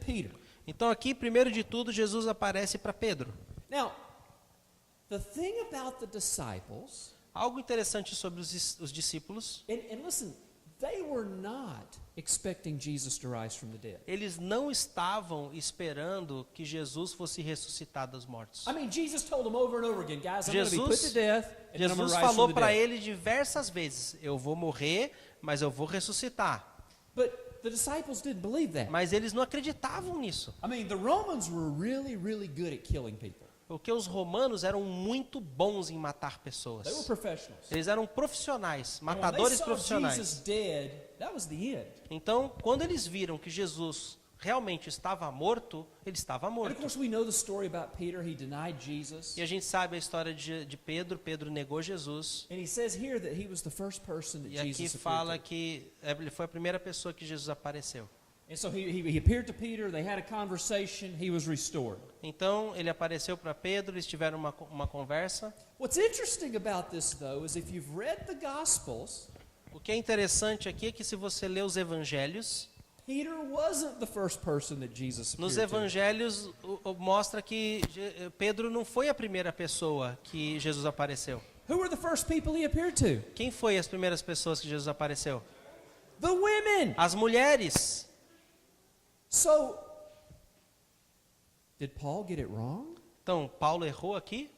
Peter. Então aqui, primeiro de tudo, Jesus aparece para Pedro. Now, the thing about the disciples, Algo interessante sobre os discípulos, and listen, they were not expecting Jesus to rise from the dead. eles não estavam esperando que Jesus fosse ressuscitado dos mortos. I mean, Jesus told them over and over again, guys, I'm going to be put to Jesus, death, and then I'm going Jesus to rise falou from the para dead. ele diversas vezes, eu vou morrer, mas eu vou ressuscitar. But the disciples didn't believe that. Mas eles não acreditavam nisso. I mean, the Romans were really, really good at killing people. Porque os romanos eram muito bons em matar They were pessoas. professionals. Eles eram profissionais, And when they matadores saw profissionais. Jesus dead, that was the end. Então, quando eles viram que Jesus realmente estava morto, ele estava And of morto. course, we know the story about Peter. He denied Jesus. E a gente sabe a história de Pedro. Pedro negou Jesus. And he says here that he was the first person that E aqui Jesus fala appeared to. que ele foi a primeira pessoa que Jesus apareceu. And so he appeared to Peter. They had a conversation. He was restored. Então, ele apareceu para Pedro, eles tiveram uma conversa. What's interesting about this, though, is if you've read the Gospels, O que é interessante aqui é que se você lê os evangelhos, Peter wasn't the first person that Jesus nos appeared to. evangelhos mostra que Pedro não foi a primeira pessoa que Jesus apareceu. Who were the first people he appeared to? Quem foi as primeiras pessoas que Jesus apareceu? The women. As mulheres. So, did Paul get it wrong? Então, Paulo errou aqui?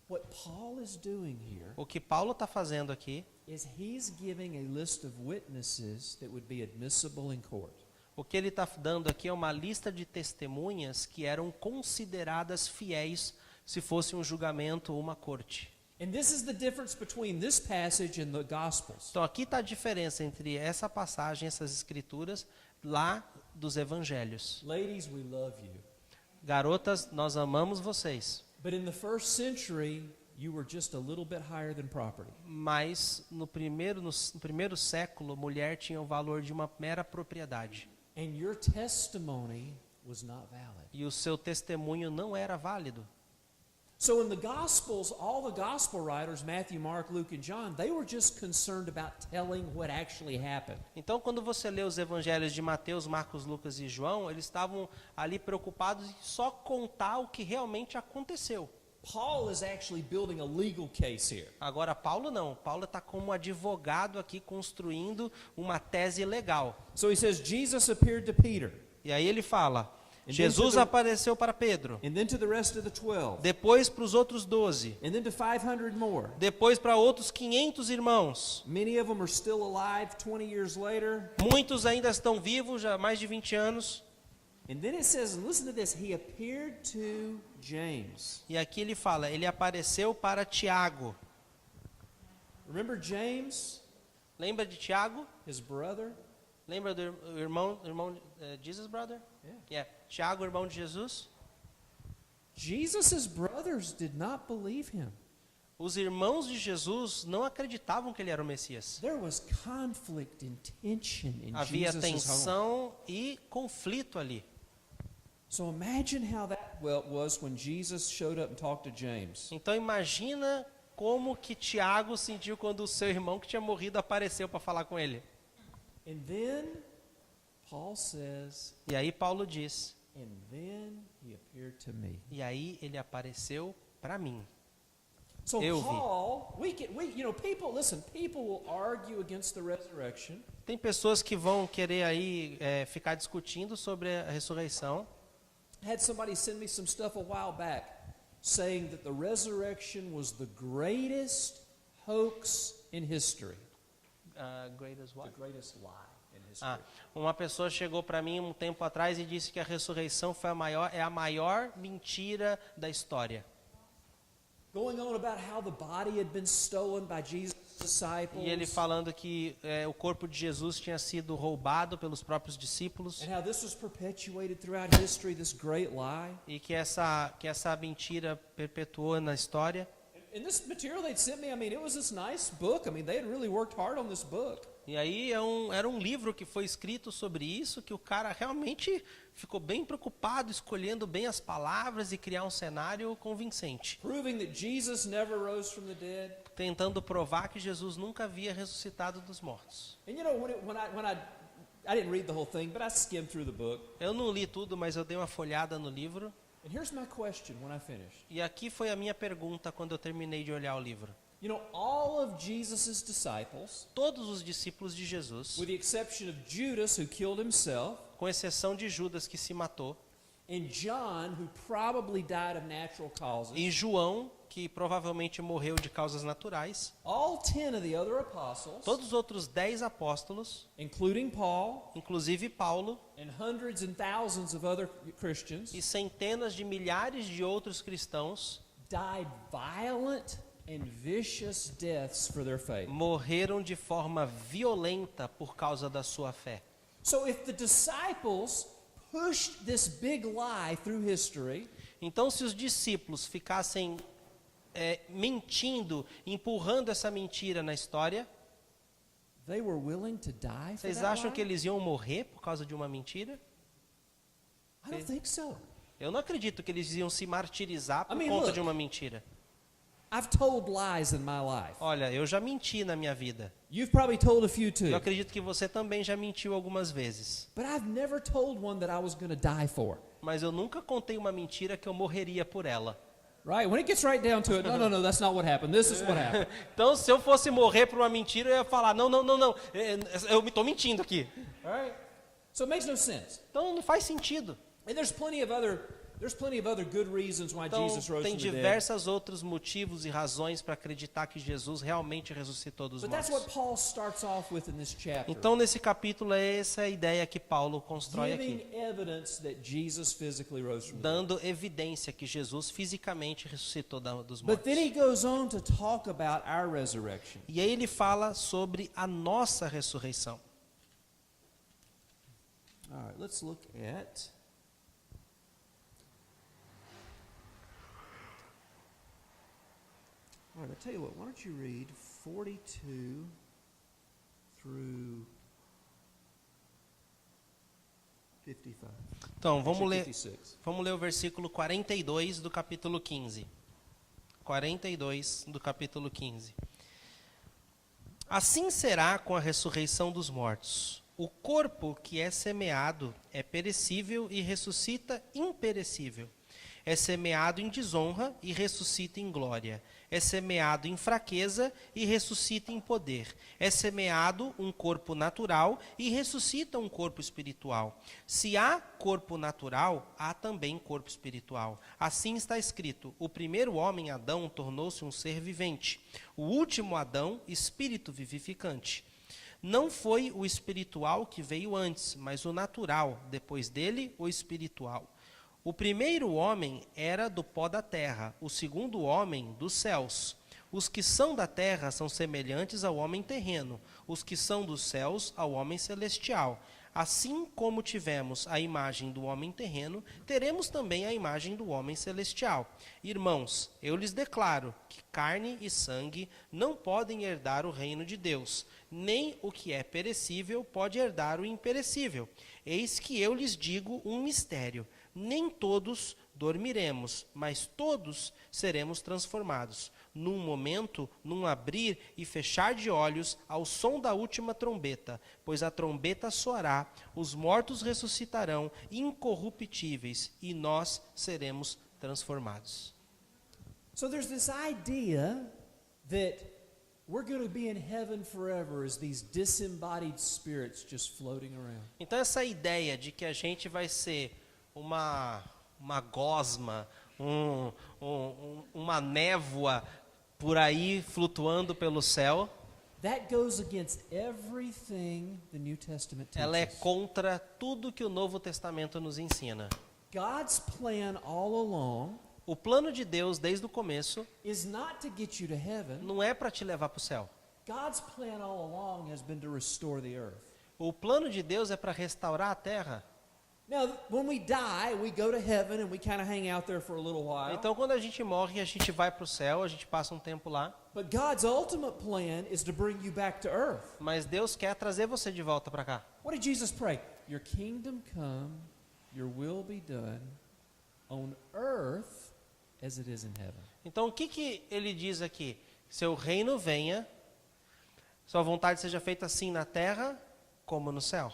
What Paul is doing here O que Paulo está fazendo aqui, is he's giving a list of witnesses that would be admissible in court. o que ele está dando aqui é uma lista de testemunhas que eram consideradas fiéis se fosse um julgamento ou uma corte. And this is the difference between this passage and the Gospels. Então, aqui está a diferença entre essa passagem, essas escrituras, lá dos evangelhos. Ladies, we love you. Garotas, nós amamos vocês. But in the first century, you were just a little bit higher than property. Mas no primeiro século, mulher tinha o valor de uma mera propriedade. And your testimony was not valid. E o seu testemunho não era válido. So in the Gospels, all the Gospel writers, Matthew, Mark, Luke, and John, they were just concerned about telling what actually happened. Então, quando você lê os evangelhos de Mateus, Marcos, Lucas e João, eles estavam ali preocupados em só contar o que realmente aconteceu. Paul is actually building a legal case here. Agora, Paulo não. Paulo está como advogado aqui construindo uma tese legal. So he says, Jesus appeared to Peter. E aí ele fala, And Jesus then to the, apareceu para Pedro, and then to the rest of the 12. depois para os outros 12, And then to 500 more. depois para outros 500 irmãos. Many of them are still alive 20 years later. Muitos ainda estão vivos, já há mais de 20 anos. And then it says, listen to this, he appeared to James. E aqui ele fala, ele apareceu para Tiago. Remember James, Lembra de Tiago? his brother? Lembra do irmão Jesus brother? Yeah. Tiago, irmão de Jesus. Jesus' brothers did not believe him. Os irmãos de Jesus não acreditavam que ele era o Messias. There was conflict and tension in Havia Jesus' home. tensão e conflito ali. So imagine how that was when Jesus showed up and talked to James. Então imagina como que Tiago sentiu quando o seu irmão que tinha morrido apareceu para falar com ele. And then Paul says, E aí Paulo diz, and then he appeared to me. e aí ele apareceu para mim. So Eu vi. Paul, people will argue against the resurrection. Tem pessoas que vão querer aí ficar discutindo sobre a ressurreição. Had somebody send me some stuff a while back saying that the resurrection was the greatest hoax in history. Greatest what? The greatest lie in history. Uma pessoa chegou para mim um tempo atrás e disse que a ressurreição foi a maior mentira da história. Going on about how the body had been stolen by Jesus' disciples. E ele falando que o corpo de Jesus tinha sido roubado pelos próprios discípulos. And how this was perpetuated throughout history, this great lie. E que essa mentira perpetuou na história. And this material they'd sent me, it was this nice book. They had really worked hard on this book. E aí era um livro que foi escrito sobre isso, que o cara realmente ficou bem preocupado, escolhendo bem as palavras e criar um cenário convincente. Proving that Jesus never rose from the dead. Tentando provar que Jesus nunca havia ressuscitado dos mortos. And I didn't read the whole thing, but I skimmed through the book. Eu não li tudo, mas eu dei uma folhada no livro. And here's my question when I finished. E aqui foi a minha pergunta quando eu terminei de olhar o livro. All of Jesus' disciples, Todos os discípulos de Jesus, with the exception of Judas, who killed himself, com exceção de Judas que se matou, and John, who probably died of natural causes, e João, que provavelmente morreu de causas naturais, all 10 of the other apostles, todos os outros 10 apóstolos, including Paul, inclusive Paulo, and hundreds and thousands of other Christians, e centenas de milhares de outros cristãos, died violent and vicious deaths for their faith. morreram de forma violenta por causa da sua fé. So if the disciples pushed this big lie through history, Então, se os discípulos ficassem mentindo, empurrando essa mentira na história, they were willing to die for vocês that acham lie? que eles iam morrer por causa de uma mentira? I don't think so. Eu não acredito que eles iam se martirizar por I mean, conta look. de uma mentira. I've told lies in my life. Olha, eu já menti na minha vida. You've probably told a few Eu too. acredito que você também já mentiu algumas vezes. But I've never told one that I was going to die for. Mas eu nunca contei uma mentira que eu morreria por ela. Right? When it gets right down to it, no, that's not what happened. This is what happened. Então, se eu fosse morrer por uma mentira, eu ia falar, não, eu estou mentindo aqui. All right? So it makes no sense. Então, não faz sentido. And there's plenty of other good reasons why Então, Jesus rose tem from the dead. diversos outros motivos e razões para acreditar que Jesus realmente ressuscitou dos But that's mortos. what Paul starts off with in this chapter. Então, nesse capítulo, é essa a ideia que Paulo constrói Giving aqui. evidence that Jesus physically rose from the dead. Dando evidência que Jesus fisicamente ressuscitou dos But mortos. then he goes on to talk about our resurrection. E aí ele fala sobre a nossa ressurreição. All right, let's look at All right, I'll tell you what, why don't you read 42 through 55. Então, vamos Actually, ler 56. o versículo 42 do capítulo 15. 42 do capítulo 15. Assim será com a ressurreição dos mortos. O corpo que é semeado é perecível e ressuscita imperecível. É semeado em desonra e ressuscita em glória. É semeado em fraqueza e ressuscita em poder. É semeado um corpo natural e ressuscita um corpo espiritual. Se há corpo natural, há também corpo espiritual. Assim está escrito: o primeiro homem, Adão, tornou-se um ser vivente. O último Adão, espírito vivificante. Não foi o espiritual que veio antes, mas o natural, depois dele, o espiritual. O primeiro homem era do pó da terra, o segundo homem dos céus. Os que são da terra são semelhantes ao homem terreno, os que são dos céus ao homem celestial. Assim como tivemos a imagem do homem terreno, teremos também a imagem do homem celestial. Irmãos, eu lhes declaro que carne e sangue não podem herdar o reino de Deus, nem o que é perecível pode herdar o imperecível. Eis que eu lhes digo um mistério: nem todos dormiremos, mas todos seremos transformados. Num momento, num abrir e fechar de olhos, ao som da última trombeta, pois a trombeta soará, os mortos ressuscitarão incorruptíveis e nós seremos transformados. So there's this idea that we're going to be in heaven forever as these disembodied spirits just floating around. Então essa ideia de que a gente vai ser uma gosma, uma névoa por aí flutuando pelo céu, That goes against everything the New Testament ela é teaches. contra tudo que o Novo Testamento nos ensina. God's plan all along O plano de Deus desde o começo is not to get you to heaven. não é para te levar para o céu. God's plan all along has been to restore the earth. O plano de Deus é para restaurar a terra. Now, when we die, we go to heaven and we kind of hang out there for a little while. Então quando a gente morre, a gente vai para o céu, a gente passa um tempo lá. But God's ultimate plan is to bring you back to earth. Mas Deus quer trazer você de volta para cá. What did Jesus pray? Your kingdom come, your will be done on earth as it is in heaven. Então o que ele diz aqui? Seu reino venha, sua vontade seja feita assim na terra como no céu.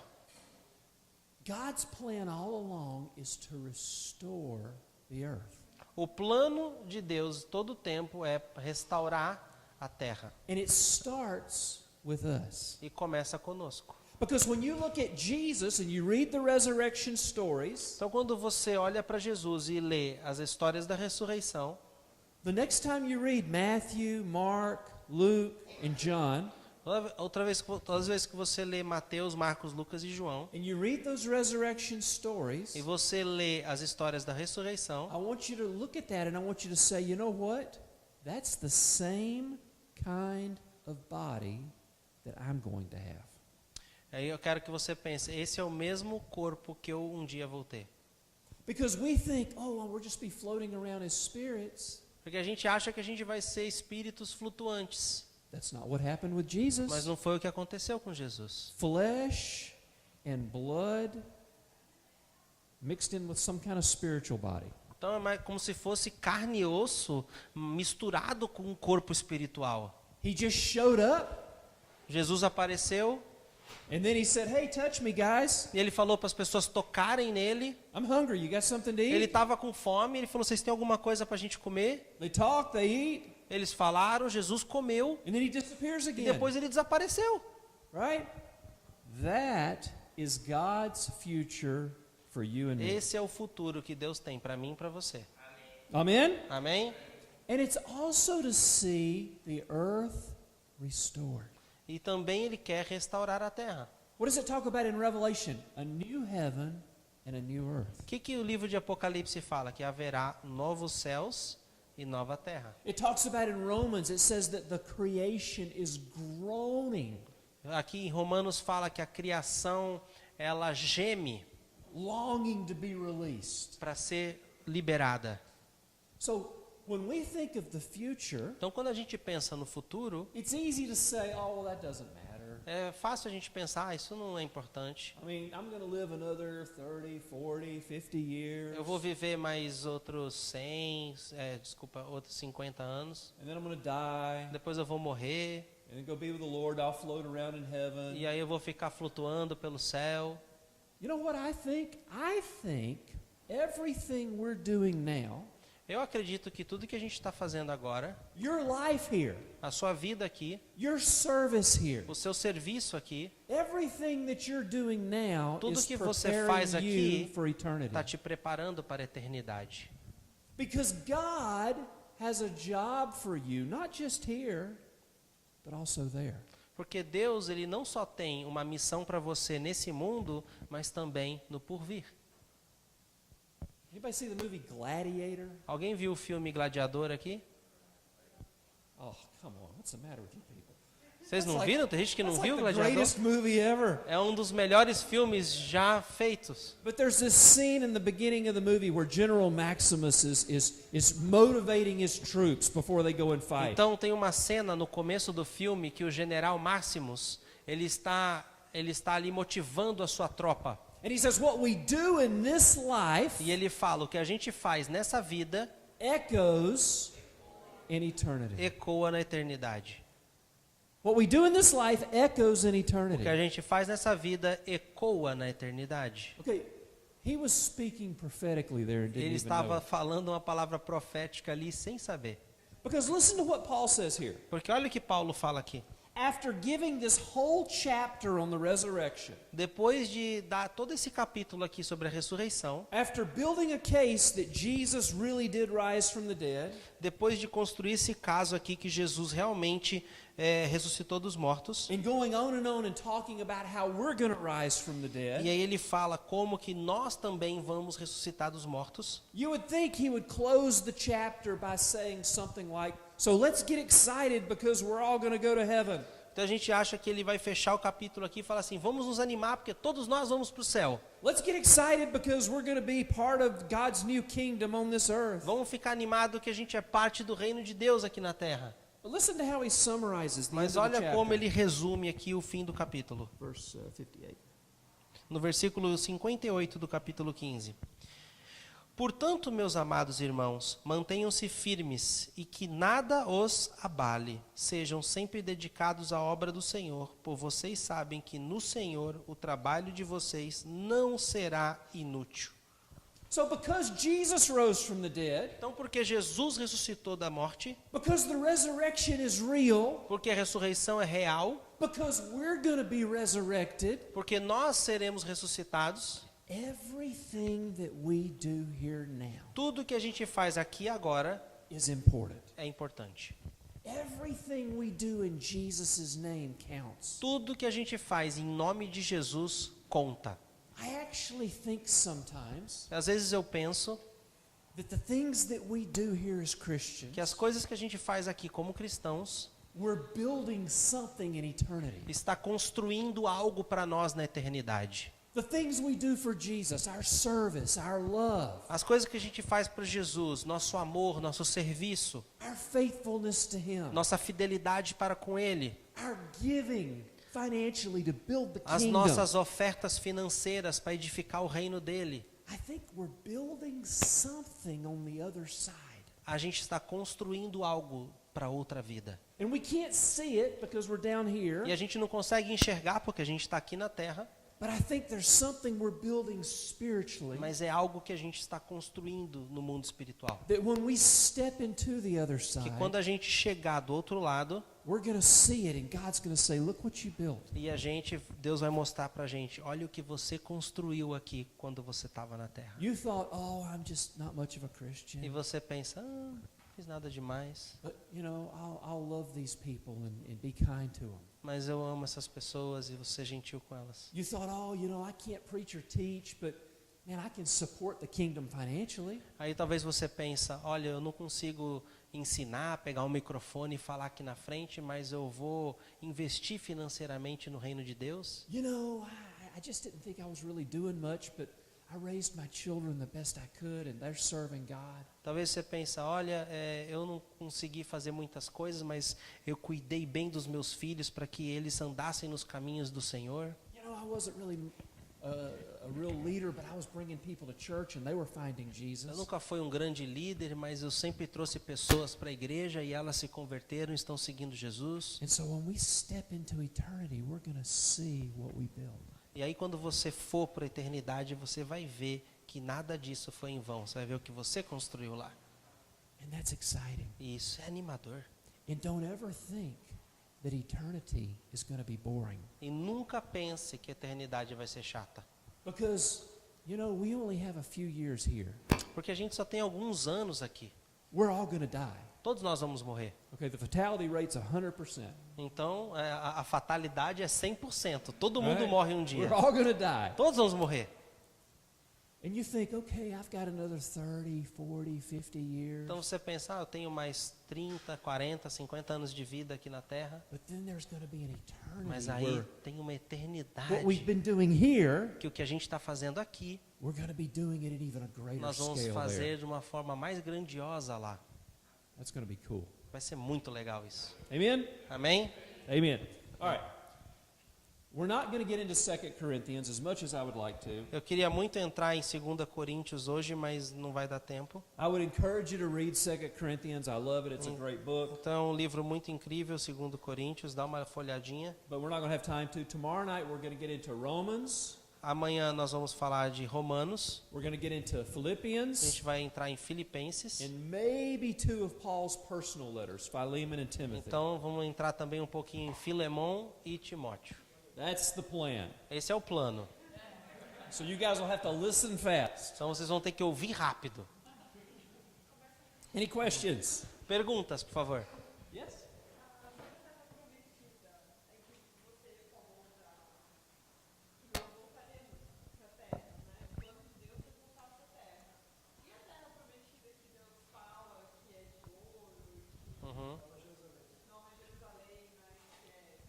God's plan all along is to restore the earth. O plano de Deus todo o tempo é restaurar a terra. And it starts with us. E começa conosco. Because when you look at Jesus and you read the resurrection stories, Então quando você olha para Jesus e lê as histórias da ressurreição, the next time you read Matthew, Mark, Luke, and John, todas as vezes que você lê Mateus, Marcos, Lucas e João, and you read those resurrection stories, e você lê as histórias da ressurreição, I want you to look at that and I want you to say, you know what? That's the same kind of body that I'm going to have. aí eu quero que você pense, esse é o mesmo corpo que eu um dia vou ter. Because we think, oh, well, we'll just be floating around as spirits. Porque a gente acha que a gente vai ser espíritos flutuantes. That's not what happened with Jesus. Mas não foi o que aconteceu com Jesus. Flesh and blood mixed in with some kind of spiritual body. Então é mais como se fosse carne e osso misturado com um corpo espiritual. He just showed up Jesus apareceu and then he said, hey, touch me, guys. e ele falou para as pessoas tocarem nele. I'm hungry. You got something to Ele eat? estava com fome, ele falou, vocês têm alguma coisa para a gente comer? They talk, they eat, Eles falaram, Jesus comeu and then he disappears e again. depois ele desapareceu. Right? That is God's future for you and me. Esse é o futuro que Deus tem para mim e para você. Amen? Amém? And it's also to see the earth restored. E também ele quer restaurar a terra. What does it talk about in Revelation? A new heaven and a new earth. O que o livro de Apocalipse fala? Que haverá novos céus e nova terra. It talks about in Romans, it says that the creation is groaning, Aqui em Romanos fala que a criação, ela geme longing to be released. para ser liberada. So when we think of the future, Então quando a gente pensa no futuro, it's easy to say, oh, well, that doesn't matter. é fácil a gente pensar, isso não é importante. I mean, I'm going to live another 30, 40, 50 years. Eu vou viver mais outros 100, outros 50 anos. And then I'm going to die. Depois eu vou morrer. And then go be with the Lord. I'll float around in heaven. E aí eu vou ficar flutuando pelo céu. You know what I think? I think everything we're doing now, Eu acredito que tudo que a gente está fazendo agora, your life here, a sua vida aqui, your service here, o seu serviço aqui, everything that you're doing now tudo is que você preparing faz you aqui for eternity. está te preparando para a eternidade. Because God has a job for you, not just here, but also there. Porque Deus, ele não só tem uma missão para você nesse mundo, mas também no porvir. Anybody see the movie Gladiator? Alguém viu o filme Gladiador aqui? Oh, come on. What's the matter with you people? Vocês não That's like- viram? Tem gente que não That's viu o like the Gladiador? greatest movie ever. É um dos melhores filmes já feitos. But there's this scene in the beginning of the movie where General Maximus is motivating his troops before they go and fight. Então tem uma cena no começo do filme que o general Maximus, ele está ali motivando a sua tropa. And he says, what we do in this life E ele fala, o que a gente faz nessa vida echoes in eternity. ecoa na eternidade. What we do in this life echoes in O que a eternity. gente faz nessa vida ecoa na eternidade. Okay, he was speaking prophetically there and didn't Ele even estava know. falando uma palavra profética ali sem saber. Because listen to what Paul says here. Porque olha o que Paulo fala aqui. After giving this whole chapter on the resurrection, Depois de dar todo esse capítulo aqui sobre a ressurreição, after building a case that Jesus really did rise from the dead, depois de construir esse caso aqui que Jesus realmente ressuscitou dos mortos, and going on and talking about how we're going to rise from the dead, e aí ele fala como que nós também vamos ressuscitar dos mortos. you would think he would close the chapter by saying something like, so let's get excited because we're all going to go to heaven. Então a gente acha que ele vai fechar o capítulo aqui e falar assim, vamos nos animar porque todos nós vamos para o céu. Let's get excited because we're going to be part of God's new kingdom on this earth. Vamos ficar animado que a gente é parte do reino de Deus aqui na terra. But listen to how he summarizes the Mas end of the olha como chapter. ele resume aqui o fim do capítulo. Verse 58. No versículo 58 do capítulo 15. Portanto, meus amados irmãos, mantenham-se firmes e que nada os abale. Sejam sempre dedicados à obra do Senhor, pois vocês sabem que no Senhor o trabalho de vocês não será inútil. So because Jesus rose from the dead, Então, porque Jesus ressuscitou da morte, because the resurrection is real, porque a ressurreição é real, because we're going to be resurrected, porque nós seremos ressuscitados, everything that we do here now tudo que a gente faz aqui agora is important. é importante. Everything we do in Jesus' name counts. Tudo que a gente faz em nome de Jesus conta. I actually think sometimes Às vezes eu penso that the things that we do here as que Christians, as coisas que a gente faz aqui como cristãos we're building something in eternity. está construindo algo para nós na eternidade. The things we do for Jesus, our service, our love, As coisas que a gente faz para Jesus, nosso amor, nosso serviço, our faithfulness to Him, nossa fidelidade para com Ele, our giving financially to build the as kingdom. nossas ofertas financeiras para edificar o reino dele. I think we're building something on the other side. A gente está construindo algo para outra vida. And we can't see it because we're down here, E a gente não consegue enxergar porque a gente está aqui na terra, but I think there's something we're building spiritually mas é algo que a gente está construindo no mundo espiritual. that when we step into the other Que side, quando a gente chegar do outro lado, we're going to see it and God's going to say, look what you built. e Deus vai mostrar pra gente, olha o que você construiu aqui quando você estava na terra. You thought, oh, I'm just not much of a E Christian. você pensa, não fiz nada demais, But, you know, I'll love these people and be kind to them. mas eu amo essas pessoas e vou ser gentil com elas. You thought, oh, you know, I can't preach or teach, but man, I can support the kingdom financially. Aí talvez você pensa, olha, eu não consigo ensinar, pegar um microfone e falar aqui na frente, mas eu vou investir financeiramente no reino de Deus. You know, I just didn't think I was really doing much, but I raised my children the best I could, and they're serving God. Talvez você pense, olha, eu não consegui fazer muitas coisas, mas eu cuidei bem dos meus filhos para que eles andassem nos caminhos do Senhor. You know, I wasn't really a real leader, but I was bringing people to church, and they were finding Eu Jesus. nunca fui um grande líder, mas eu sempre trouxe pessoas para a igreja e elas se converteram e estão seguindo Jesus. And so when we step into eternity, we're going to see what we built. E aí quando você for para a eternidade, você vai ver que nada disso foi em vão. Você vai ver o que você construiu lá. And that's exciting. E isso é animador. And don't ever think that eternity is going to be boring. E nunca pense que a eternidade vai ser chata. Because, we only have a few years here. Porque a gente só tem alguns anos aqui. We're all going to die. Todos nós vamos morrer. Okay, the fatality rate's 100%. Então, a fatalidade é 100%. Todo mundo Right? morre um dia. We're all going to die. Todos vamos morrer. And you think, okay, I've got another 30, 40, 50 years. Então você pensa, eu tenho mais 30, 40, 50 anos de vida aqui na Terra. But then there's going to be an eternity Mas aí where tem uma eternidade what we've been doing here, que o que a gente está fazendo aqui, we're going to be doing it at even a greater nós vamos scale there. fazer de uma forma mais grandiosa lá. That's going to be cool. Vai ser muito legal isso. Amen? Amém? Amen. All right. We're not going to get into 2 Corinthians as much as I would like to. Eu queria muito entrar em 2 Coríntios hoje, mas não vai dar tempo. I would encourage you to read 2 Corinthians. I love it. It's a great book. Então é um livro muito incrível, 2 Coríntios, dá uma folhadinha. But we're not going to have time to. Tomorrow night we're going to get into Romans. Amanhã nós vamos falar de Romanos, We're going to get into a Philippians. gente vai entrar em Filipenses. And maybe two of Paul's personal letters, Philemon and Timothy. Então vamos entrar também um pouquinho em Filemão e Timóteo. That's the plan. Esse é o plano. So you guys will have to listen fast. Então vocês vão ter que ouvir rápido. Any questions? Perguntas, por favor. Yes. Uhum.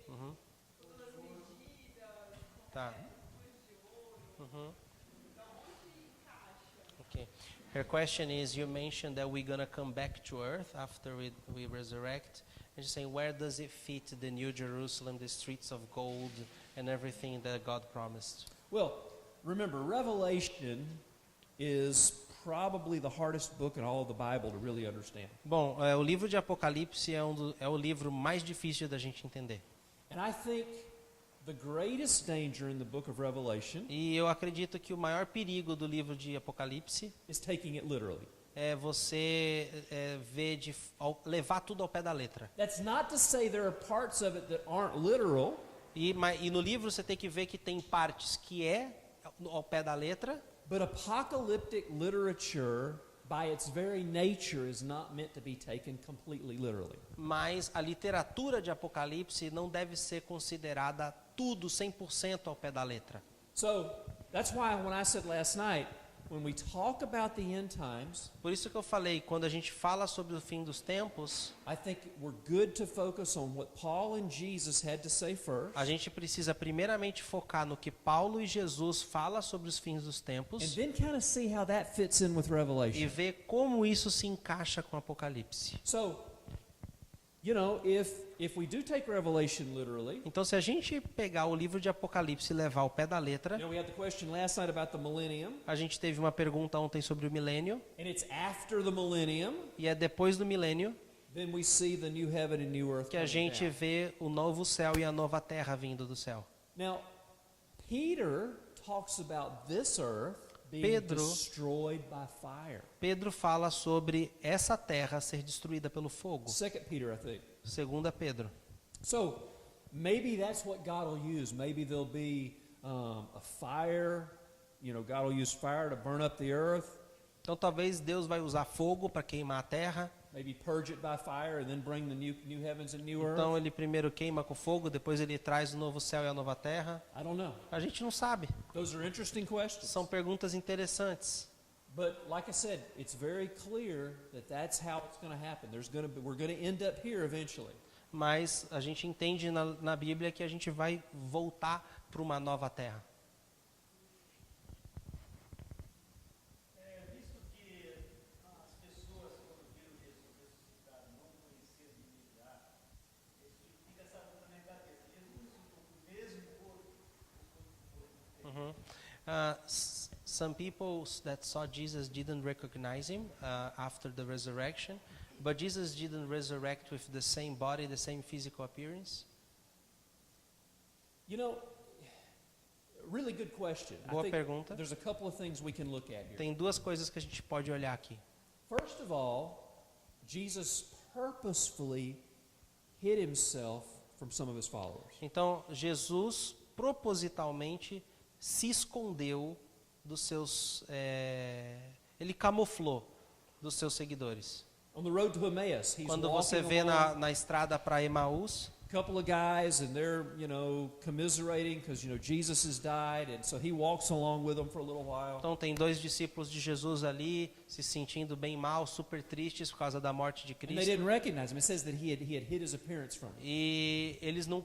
Uhum. Tá. Uhum. Okay. Her question is, you mentioned that we're going to come back to earth after we resurrect. And she's saying, where does it fit the New Jerusalem, the streets of gold, and everything that God promised? Well, remember, Revelation is probably the hardest book in all of the Bible to really understand. Bom, o livro de Apocalipse é o livro mais difícil da gente entender. And I think the greatest danger in the book of Revelation E eu acredito que o maior perigo do livro de Apocalipse is taking it literally. é você levar tudo ao pé da letra. That's not to say there are parts of it that aren't literal, E no livro você tem que ver que tem partes que é ao pé da letra, but apocalyptic literature, by its very nature, is not meant to be taken completely literally. mas a literatura de Apocalipse não deve ser considerada tudo 100% ao pé da letra. So that's why when I said last night, when we talk about the end times, Por isso que eu falei, quando a gente fala sobre o fim dos tempos, I think we're good to focus on what Paul and Jesus had to say first, a gente precisa primeiramente focar no que Paulo e Jesus falam sobre os fins dos and tempos then kind of see how that fits in with e Revelation. ver como isso se encaixa com Apocalipse. So, if we do take Revelation literally, Então, se a gente pegar o livro de Apocalipse e levar ao pé da letra, we had the question last night about the millennium, a gente teve uma pergunta ontem sobre o milênio, and it's after the millennium, e é depois do milênio then we see the new heaven and new earth que a coming gente down. vê o novo céu e a nova terra vindo do céu. Now, Peter talks about this earth being Pedro- destroyed by fire. Pedro fala sobre essa terra ser destruída pelo fogo. 2 Peter, I think. Segunda Pedro. So, maybe that's what God will use. Maybe there'll be a fire. God will use fire to burn up the earth. Então talvez Deus vai usar fogo para queimar a terra. Maybe purge it by fire and then bring the new heavens and new earth. Então ele primeiro queima com fogo, depois ele traz o novo céu e a nova terra. I don't know. A gente não sabe. Those are interesting questions. São perguntas interessantes. But like I said, it's very clear that that's how it's going to happen. We're going to end up here eventually. Mas a gente entende na Bíblia que a gente vai voltar para uma nova terra. Visto que as pessoas, quando viram Jesus ressuscitado, não conheciam ninguém já, fica essa dúvida na cabeça. Jesus ressuscitou com o mesmo corpo? Some people that saw Jesus didn't recognize him after the resurrection, but Jesus didn't resurrect with the same body, the same physical appearance. Really good question. I Boa think pergunta. there's a couple of things we can look at here. Tem duas coisas que a gente pode olhar aqui. First of all, Jesus purposefully hid himself from some of his followers. Então, Jesus propositalmente se escondeu dos seus... ele camuflou dos seus seguidores. On the road to Emmaus, he's Quando walking você vê along, na estrada para Emaús, a couple of guys, and they're, commiserating because, Jesus has died, and so he walks along with them for a little while. então tem dois discípulos de Jesus ali, se sentindo bem mal, super tristes por causa da morte de And they Cristo. didn't recognize him. It says that he had hid his appearance from them. E eles não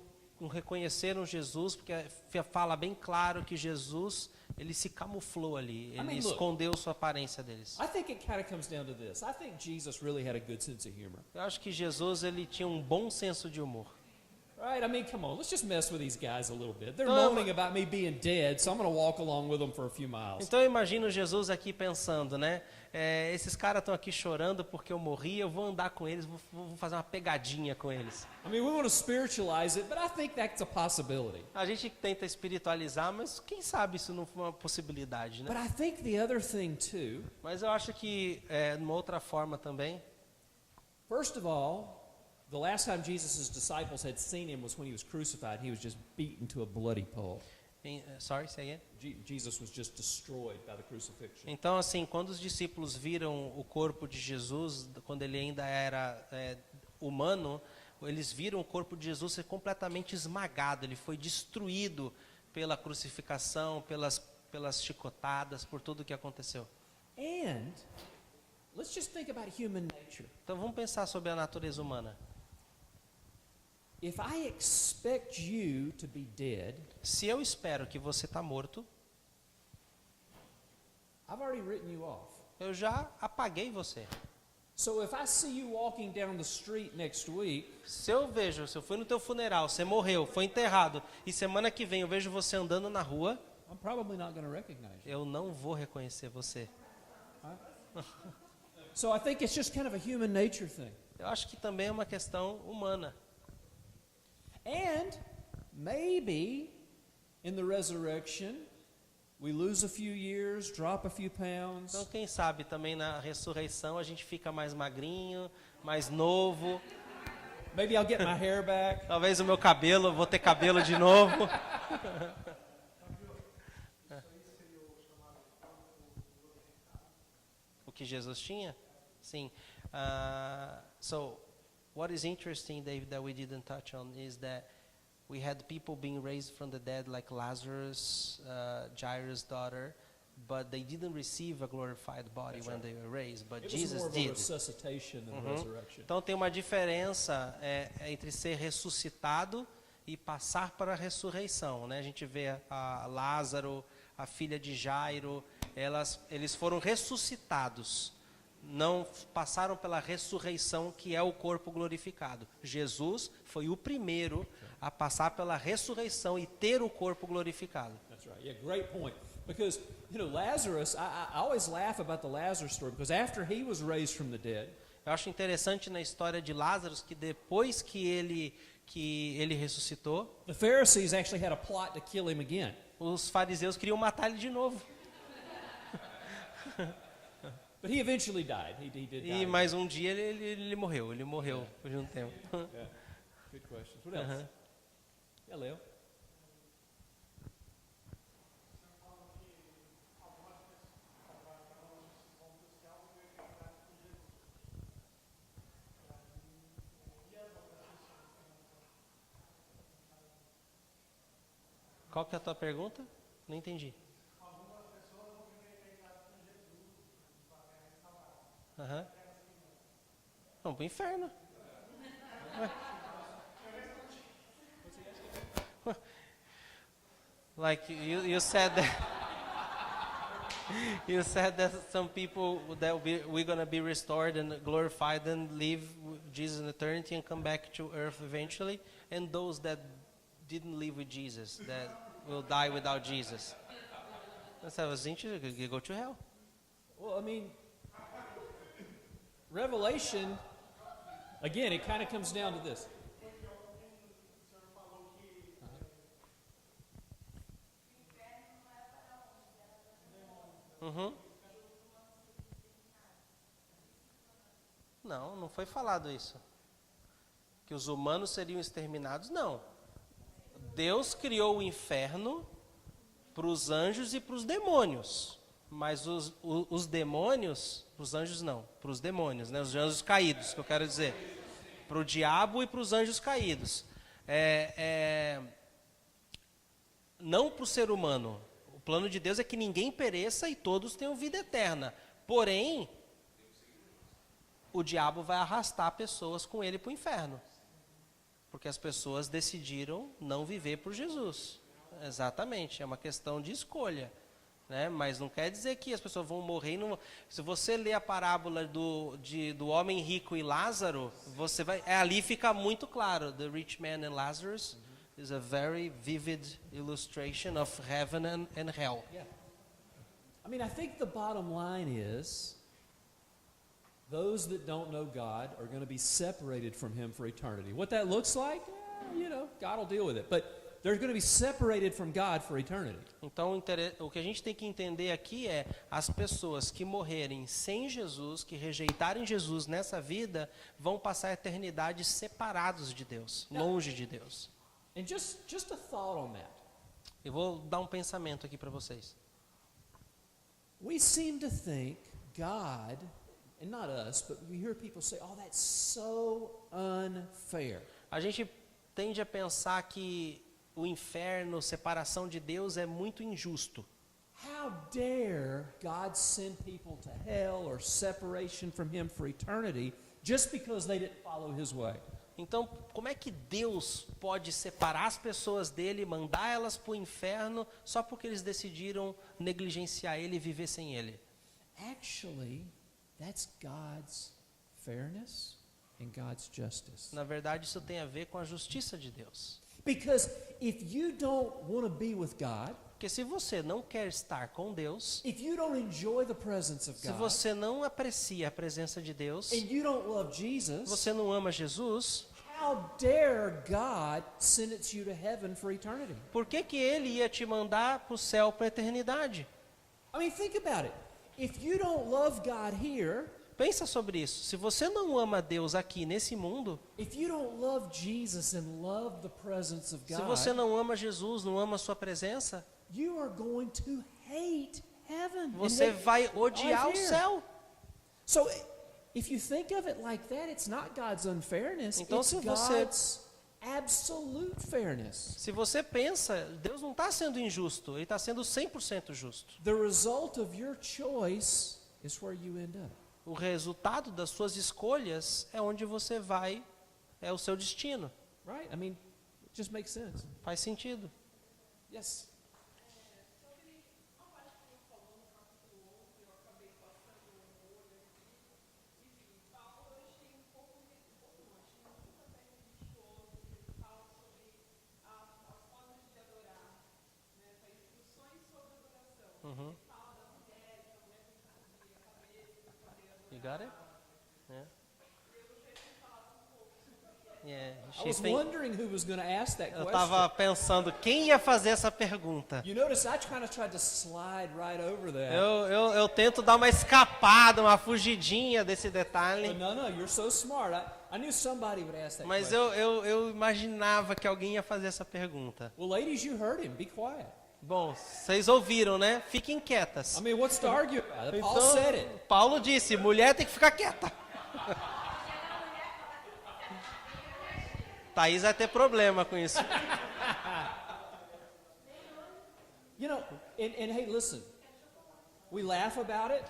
reconheceram Jesus, porque fala bem claro que Jesus, ele se camuflou ali, ele mean, look, escondeu sua aparência deles. I think it kind of comes down to this. I think Jesus really had a good sense of humor. Eu acho que Jesus, ele tinha um bom senso de humor. Right? I mean, come on, let's just mess with these guys a little bit. They're Então, moaning about me being dead, so I'm going to walk along with them for a few miles. Então eu imagino Jesus aqui pensando, né? Esses caras estão aqui chorando porque eu morri, eu vou andar com eles, vou fazer uma pegadinha com eles. I mean, we want to spiritualize it, but I think that's a possibility. A gente tenta espiritualizar, mas quem sabe isso não foi uma possibilidade, But né? I think the other thing, too, Mas eu acho que, uma outra forma também, first of all, the last time Jesus' disciples had seen him was when he was crucified. He was just beaten to a bloody pulp. sorry, say again? Jesus was just destroyed by the crucifixion. Então, assim, quando os discípulos viram o corpo de Jesus, quando ele ainda era humano, eles viram o corpo de Jesus ser completamente esmagado, ele foi destruído pela crucificação, pelas chicotadas, por tudo que aconteceu. And let's just think about human nature. Então vamos pensar sobre a natureza humana. If I expect you to be dead, Se eu espero que você está morto, I've already written you off. eu já apaguei você. So if I see you walking down the street next week, Se eu fui no teu funeral, você morreu, foi enterrado, e semana que vem eu vejo você andando na rua, I'm probably not going to recognize you. eu não vou reconhecer você. So I think it's just kind of a human nature thing. Eu acho que também é uma questão humana. And maybe in the resurrection, we lose a few years, drop a few pounds. Então, quem sabe também na ressurreição a gente fica mais magrinho, mais novo. Maybe I'll get my hair back. Talvez o meu cabelo, eu vou ter cabelo de novo. O que Jesus tinha? Sim. So, what is interesting, David, that we didn't touch on is that we had people being raised from the dead like Lazarus, Jairus' daughter, but they didn't receive a glorified body when they were raised, but It was Jesus more of a did. resuscitation than a resurrection. Então tem uma diferença entre ser ressuscitado e passar para a ressurreição, né? A gente vê a Lázaro, a filha de Jairo, eles foram ressuscitados, não passaram pela ressurreição que é o corpo glorificado. Jesus foi o primeiro a passar pela ressurreição e ter o corpo glorificado. That's right. Yeah, great point. Because, Lazarus, I always laugh about the Lazarus story because after he was raised from the dead, Eu acho interessante na história de Lázaro que depois que ele ressuscitou, the Pharisees actually had a plot to kill him again. os fariseus queriam matar ele de novo. But he eventually died. He did die. E mais um dia ele morreu depois de um tempo. Yeah. Good questions. What else? Yeah, Leo. Qual que é a tua pergunta? Não entendi. Aham. Vamos pro inferno. Like you said that you said that some people that we're gonna be restored and glorified and live with Jesus in eternity and come back to earth eventually, and those that didn't live with Jesus, that will die without Jesus. So I was interested, you go to hell. Well, I mean, Revelation, again, it kind of comes down to this. Uhum. Não, não foi falado isso. Que os humanos seriam exterminados, não. Deus criou o inferno para os anjos e para os demônios. Mas os demônios, os anjos não, para os demônios, né? Os anjos caídos, que eu quero dizer. Para o diabo e para os anjos caídos. Não para o ser humano. O plano de Deus é que ninguém pereça e todos tenham vida eterna. Porém, o diabo vai arrastar pessoas com ele para o inferno. Porque as pessoas decidiram não viver por Jesus. Exatamente, é uma questão de escolha. Né? Mas não quer dizer que as pessoas vão morrer. Se você ler a parábola do homem rico e Lázaro, você vai, ali fica muito claro. The rich man and Lazarus is a very vivid illustration of heaven and hell. Yeah. I mean, I think the bottom line is those that don't know God are going to be separated from Him for eternity. What that looks like, God will deal with it. But they're going to be separated from God for eternity. Então, o que a gente tem que entender aqui é as pessoas que morrerem sem Jesus, que rejeitarem Jesus nessa vida, vão passar a eternidade separados de Deus, longe de Deus. And just a thought on that. Eu vou dar um pensamento aqui para vocês. We seem to think God, and not us, but we hear people say, "Oh, that's so unfair." A gente tende a pensar que o inferno, separação de Deus é muito injusto. How dare God send people to hell or separation from Him for eternity just because they didn't follow His way? Então, como é que Deus pode separar as pessoas dele, mandar elas para o inferno, só porque eles decidiram negligenciar ele e viver sem ele? Actually, that's God's fairness and God's justice. Na verdade, isso tem a ver com a justiça de Deus. Because if you don't want to be with God, Porque se você não quer estar com Deus, if you don't enjoy the presence of se God, você não aprecia a presença de Deus, and you don't love Jesus, você não ama Jesus, how dare God sentence you to heaven for eternity? por que ele ia te mandar para o céu para a eternidade? I mean, think about it. If you don't love God here, Pensa sobre isso. Se você não ama Deus aqui nesse mundo, if you don't love Jesus and love the presence of se você God, não ama Jesus, não ama a sua presença, you are going to hate heaven. and você hate vai odiar o life here. céu. So, if you think of it like that, it's not God's unfairness, Então, it's se você- God's absolute fairness. Se você pensa, Deus não está sendo injusto, Ele está sendo 100% justo. The result of your choice is where you end up. O resultado das suas escolhas é onde você vai, é o seu destino. Right? I mean, it just makes sense. Faz sentido. Yes. Uhum. You got it? Yeah. Yeah. I was wondering who was going to ask that Eu question. estava pensando quem ia fazer essa pergunta. You notice I kind of tried to slide right over that. Eu tento dar uma escapada, uma fugidinha desse But detalhe, no, you're so smart. I knew somebody would ask that mas question. eu imaginava que alguém ia fazer essa pergunta. Well, ladies, you heard him. Be quiet. Bom, vocês ouviram, né? Fiquem quietas. I mean, what's to argue about? Paul Então, said it. Paulo disse, mulher tem que ficar quieta. Thaís vai ter problema com isso. You know, and hey, listen. We laugh about it,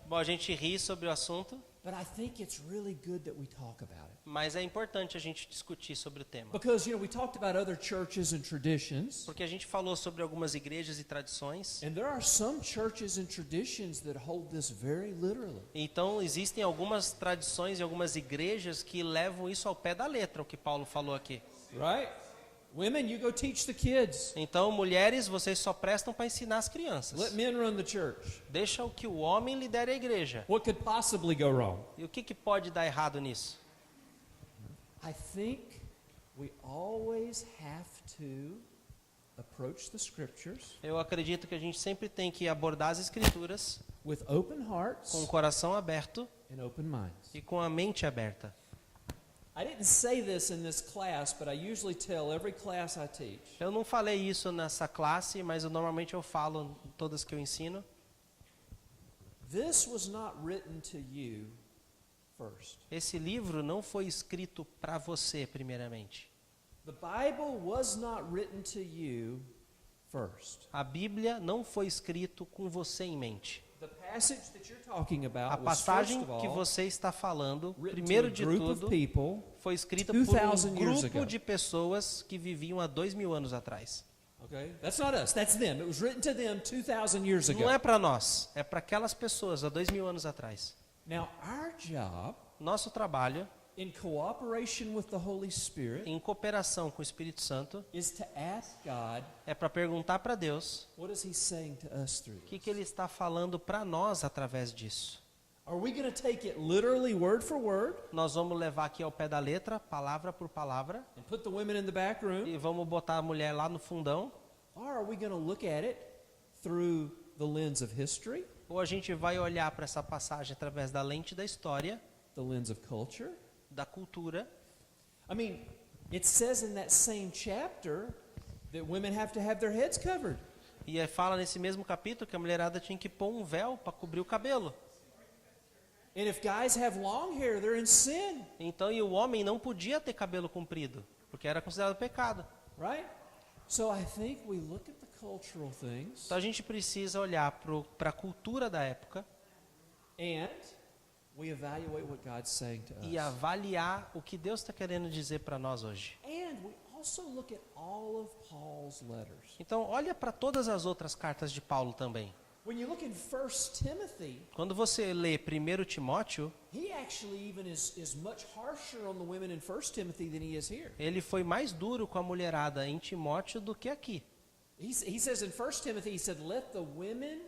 Bom, a gente ri sobre o assunto, but I think it's really good that we talk about it. mas é importante a gente discutir sobre o tema. Because, we talked about other churches and traditions, Porque a gente falou sobre algumas igrejas e tradições. and there are some churches and traditions that hold this very literally. Então, existem algumas tradições e algumas igrejas que levam isso ao pé da letra, o que Paulo falou aqui. Right? Women, you go teach the kids. Então, mulheres, vocês só prestam para ensinar as Let crianças. men run the church. Deixa o que o homem lidere a igreja. What could possibly go wrong? E o que pode dar errado nisso? I think we always have to approach the scriptures Eu acredito que a gente sempre tem que abordar as escrituras with open hearts com o coração aberto and open minds. e com a mente aberta. I didn't say this in this class, but I usually tell every class I teach. Eu não falei isso nessa classe, mas normalmente eu falo em todas que eu ensino. This was not written to you first. Esse livro não foi escrito para você, primeiramente. The Bible was not written to you first. A Bíblia não foi escrito com você em mente. The passage that you're talking A about was, passagem first of que all, você está falando, written primeiro to a de group of tudo, people. foi escrita 2000 por um years grupo ago. de pessoas que viviam há 2000 anos atrás. Okay? That's not us, that's them. It was written to them 2,000 years ago. Não é para nós, é para aquelas pessoas há 2000 anos atrás. Now, our job, Nosso trabalho, in cooperation with the Holy Spirit, em cooperação com o Espírito Santo, is to ask God, é para perguntar para Deus what is He saying to us through o que this? Ele está falando para nós através disso. Are we going to take it literally, word for word, Nós vamos levar aqui ao pé da letra, palavra por palavra, and put the women in the back room? e vamos botar a mulher lá no fundão, Or are we going to look at it through the lens of history, ou a gente vai olhar para essa passagem através da lente da história, the lens of culture? da cultura. I mean, it says in that same chapter that women have to have their heads covered. E fala nesse mesmo capítulo que a mulherada tinha que pôr um véu para cobrir o cabelo. And if guys have long hair, they're in sin, Então, e o homem não podia ter cabelo comprido, porque era considerado pecado. right? So I think we look at the cultural things Então a gente precisa olhar para a cultura da época and we evaluate what God's saying to e us. avaliar o que Deus está querendo dizer para nós hoje. And we also look at all of Paul's letters. Então, olha para todas as outras cartas de Paulo também. When you look in 1 Timothy, Quando você lê 1 Timóteo, he actually even is much harsher on the women in 1 Timothy than he is here. ele foi mais duro com a mulherada em Timóteo do que aqui. He says in 1 Timothy, he said, let the women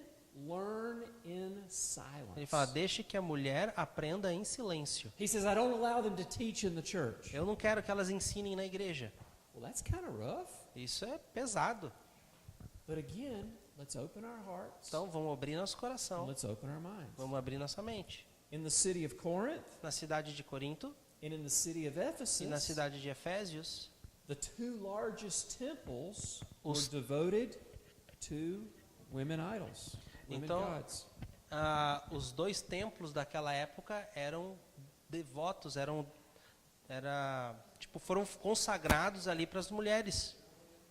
learn in silence. Ele fala, deixe que a mulher aprenda em silêncio. He says, I don't allow them to teach in the church. Eu não quero que elas ensinem na igreja. Well, that's kind of rough. Isso é pesado. But again, let's open our hearts Então, vamos abrir nosso and coração. let's open our minds. Vamos abrir nossa mente. In the city of Corinth Na cidade de Corinto and in the city of e na Ephesus, cidade de Efésios, the two largest temples were Os- devoted to women idols, women Então, gods. os dois templos daquela época eram devotos, foram consagrados ali para as mulheres,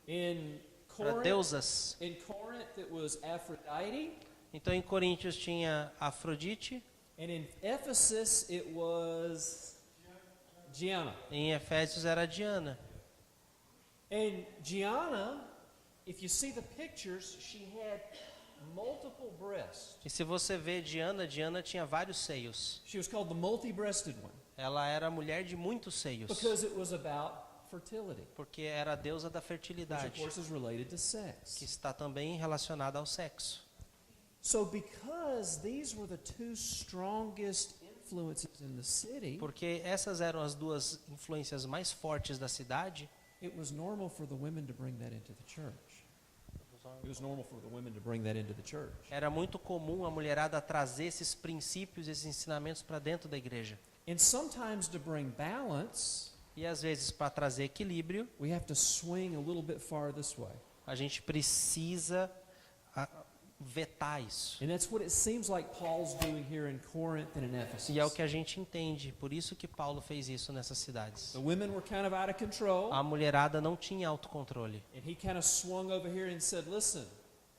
In para Corinth, deusas. in Corinth, it was Aphrodite, Então em Coríntios tinha Afrodite, and in Ephesus, it was Gianna. em Efésios era Diana. And Gianna, if you see the pictures, she had multiple breasts. E se você vê Diana, Diana tinha vários seios. She was called the multi-breasted one Ela era mulher de muitos seios, because it was about fertility, porque era a deusa da which of fertilidade, course is related to que sex. está também relacionada ao sexo. So because these were the two strongest influences in the city, Porque essas eram as duas influências mais fortes da cidade, it was normal for the women to bring that into the church. It was normal for the women to bring that into the church. era muito comum a mulherada trazer esses princípios, esses ensinamentos para dentro da igreja. And sometimes to bring balance, E às vezes, para trazer equilíbrio, we have to swing a little bit far this way. a gente precisa vetar isso. And that's what it seems like Paul's doing here in Corinth and in Ephesus. E é o que a gente entende, por isso que Paulo fez isso nessas cidades. The women were kind of out of control, A mulherada não tinha autocontrole. and he kind of swung over here and said, listen,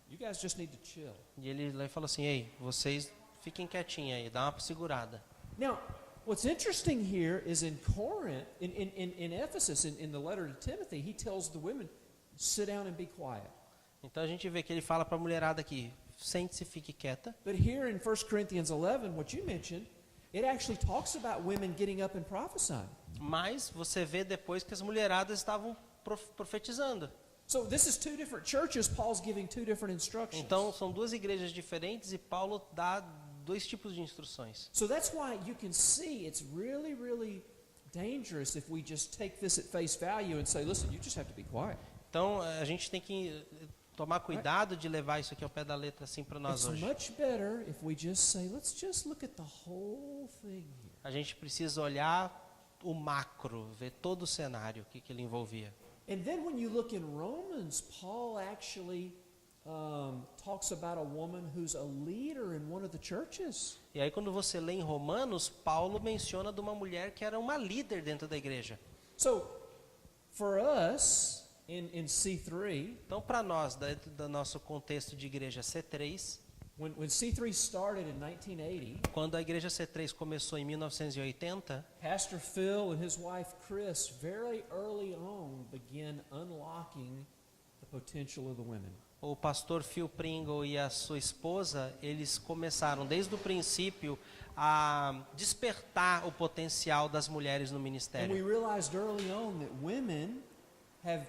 you guys just need to chill. E ele lá falou assim, ei, vocês fiquem quietinhos aí, dá uma segurada. Now, what's interesting here is in Corinth, in Ephesus, in the letter to Timothy, he tells the women, sit down and be quiet. Então a gente vê que ele fala para a mulherada aqui, sente-se, fique quieta. But here in 1 Corinthians 11, what you mentioned, it actually talks about women getting up and prophesying. Mas você vê depois que as mulheradas estavam profetizando. So this is two different churches. Paul's giving two different instructions. Então são duas igrejas diferentes e Paulo dá dois tipos de instruções. So that's why you can see it's really, really dangerous if we just take this at face value and say, listen, you just have to be quiet. Então, a gente tem que tomar cuidado de levar isso aqui ao pé da letra assim para nós It's hoje. much better if we just say, let's just look at the whole thing here. A gente precisa olhar o macro, ver todo o cenário, o que ele envolvia. And then when you look in Romans, Paul actually talks about a woman who's a leader in one of the churches. E aí quando você lê em Romanos, Paulo menciona de uma mulher que era uma líder dentro da igreja. So, for us, in C3, Então, para nós, dentro do nosso contexto de igreja C3, when C3 started in 1980, quando a igreja C3 começou em 1980, Pastor Phil and his wife Chris very early on began unlocking the potential of the women. o pastor Phil Pringle e a sua esposa, eles começaram desde o princípio a despertar o potencial das mulheres no And we ministério. realized early on that women have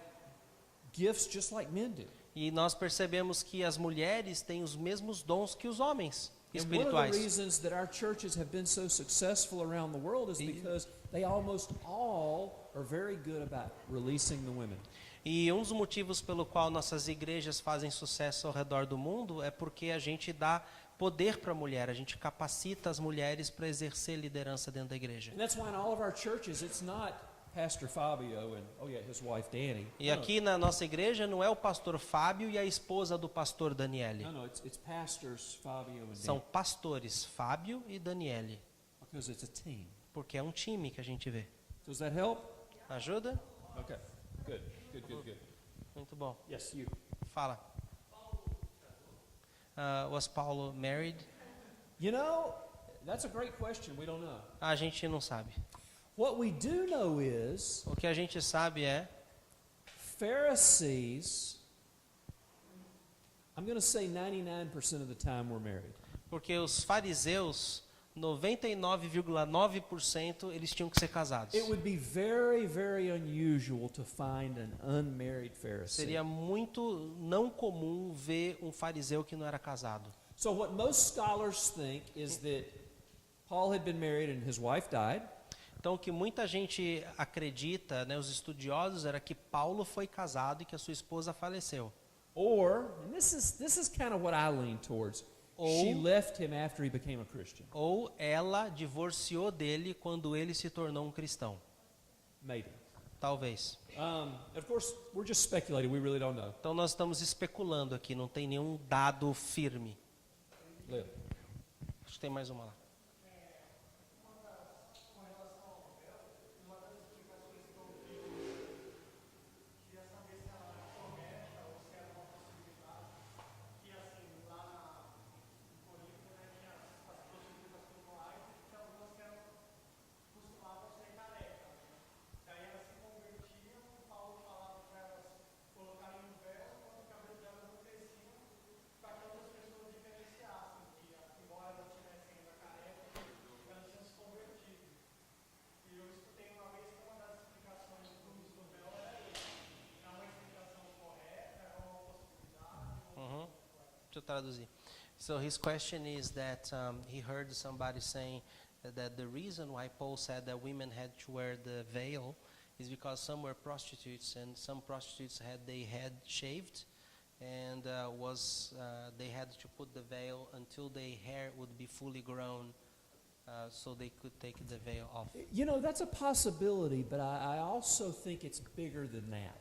gifts just like men do. E nós percebemos que as mulheres têm os mesmos dons que os homens And one of the espirituais. reasons that our churches have been so successful around the world is because they almost all are very good about releasing the women. E um dos motivos pelo qual nossas igrejas fazem sucesso ao redor do mundo é porque a gente dá poder para a mulher, a gente capacita as mulheres para exercer liderança dentro da igreja. And that's why in all of our churches it's not Pastor Fabio and his wife Danny. E aqui na nossa igreja não é o pastor Fábio e a esposa do pastor Daniele. No, it's pastors Fabio and São Danny pastores Fábio e Daniele, because it's a team. porque é um time que a gente vê. Does that help? Ajuda? Okay. Good. Good. Muito bom. Yes, you. Fala. Was Paulo married? You know, that's a great question. We don't know. A gente não sabe. What we do know is O que a gente sabe é Pharisees, I'm going to say 99% of the time were married. porque os fariseus, 99,9% eles tinham que ser casados. It would be very, very unusual to find an unmarried Pharisee. Seria muito não comum ver um fariseu que não era casado. So what most scholars think is that Paul had been married and his wife died. Então, o que muita gente acredita, né, os estudiosos, era que Paulo foi casado e que a sua esposa faleceu. Or, and this is kind of what I lean towards, she left him after he became a Christian. Ou ela divorciou dele quando ele se tornou um cristão. Maybe. Talvez. Of course, we're just speculating. We really don't know. Então, nós estamos especulando aqui, não tem nenhum dado firme. Liv. Acho que tem mais uma lá. Deixa eu traduzir. So his question is that he heard somebody saying that the reason why Paul said that women had to wear the veil is because some were prostitutes and some prostitutes had their head shaved and they had to put the veil until their hair would be fully grown so they could take the veil off. You know, that's a possibility, but I also think it's bigger than that.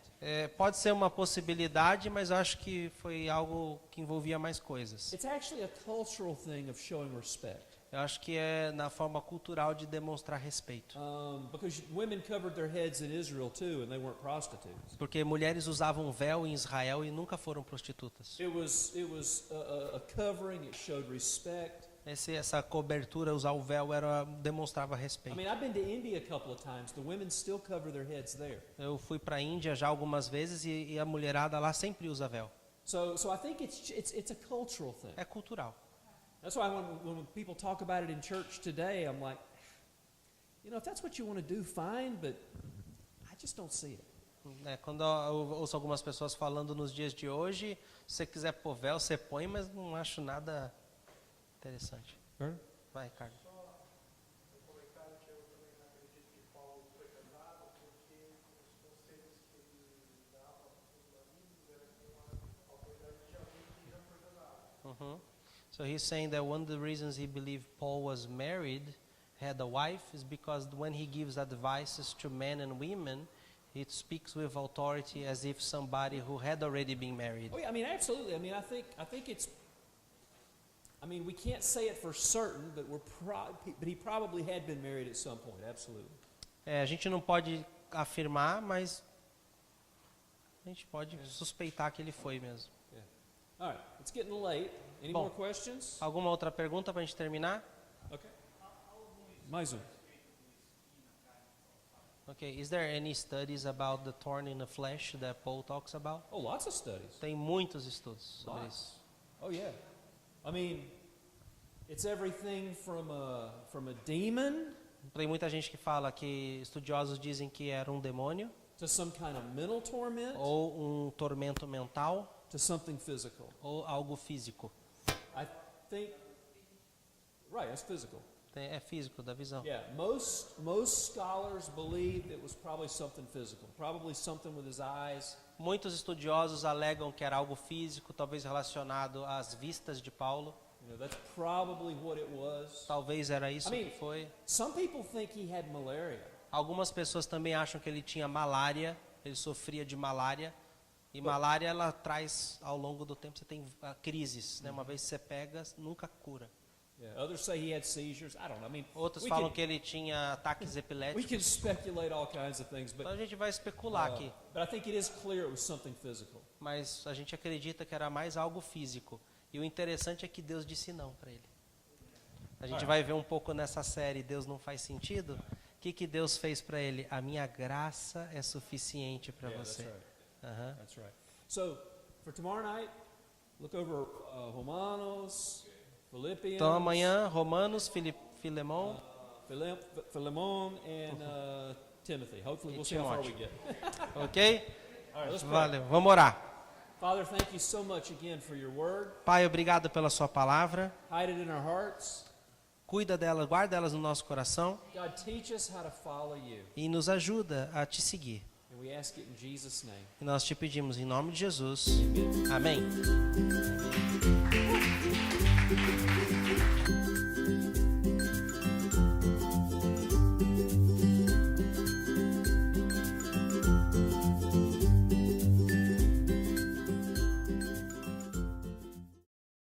Pode ser uma possibilidade, mas eu acho que foi algo que envolvia mais coisas. It's actually a cultural thing of showing respect. Eu acho que é na forma cultural de demonstrar respeito. Because women covered their heads in Israel too, and they weren't prostitutes. Porque mulheres usavam véu em Israel e nunca foram prostitutas. It was a covering. It showed respect. Essa cobertura, usar o véu, demonstrava I respeito. mean, I've been to India a couple of times. The women still cover their heads there. Eu fui para a Índia já algumas vezes e a mulherada lá sempre usa véu. So I think it's a cultural thing. É cultural. That's why when people talk about it in church today, I'm like, you know, if that's what you want to do, fine, but I just don't see it. Quando eu ouço algumas pessoas falando nos dias de hoje, se você quiser pôr véu, você põe, mas não acho nada interessante. Vai, Carlos. So he's saying that one of the reasons he believed Paul was married, had a wife, is because when he gives advices to men and women, he speaks with authority as if somebody who had already been married. Oh yeah, I mean, absolutely. I mean, I think it's. I mean, we can't say it for certain, but but he probably had been married at some point. Absolutely. A gente não pode afirmar, mas a gente pode suspeitar que ele foi mesmo. Yeah. All right, it's getting late. Any Bom. more questions? Alguma outra pergunta para a gente terminar? Okay. Mais um. Okay, is there any studies about the thorn in the flesh that Paul talks about? Oh, lots of studies. Tem muitos estudos sobre Lots. isso. Oh yeah. I mean, it's everything from a demon Tem muita gente que fala que estudiosos dizem que era um demônio to some kind of mental torment ou um tormento mental to something physical. ou algo físico. I think. Right, that's physical. É físico, da visão. Yeah, most scholars believe it was probably something physical, probably something with his eyes. Muitos estudiosos alegam que era algo físico, talvez relacionado às vistas de Paulo. You know, that's probably what it was. Talvez era isso I mean- que foi. Some people think he had malaria. Algumas pessoas também acham que ele tinha malária, ele sofria de malária. E malária, ela traz, ao longo do tempo, você tem crises, né? Uma vez que você pega, nunca cura. Yeah, others say he had seizures. I don't know. I mean, Outros we falam can- que ele tinha ataques we epiléticos. can speculate all kinds of things, Então but a gente vai especular aqui. but I think it is clear it was something physical. Mas a gente acredita que era mais algo físico. E o interessante é que Deus disse não para ele. A gente vai ver um pouco nessa série Deus Não Faz Sentido. O que Deus fez para ele? A minha graça é suficiente para Yeah, você. that's right. Aham. That's right. So, for tomorrow night, look over Romanos, Philippians, Então amanhã, Romanos, Filemão. Philemon, and Timothy. Hopefully, we'll E see how far we Timóteo. get. Ok? All right, let's pray. Valeu. Vamos orar. Father, thank you so much again for your word. Pai, obrigado pela sua palavra. Hide it in our hearts. Cuida dela, guarda elas no nosso coração. God, teach us how to follow you. E nos ajuda a te seguir. And we ask it in Jesus' name. E nós te pedimos em nome de Jesus. Amém.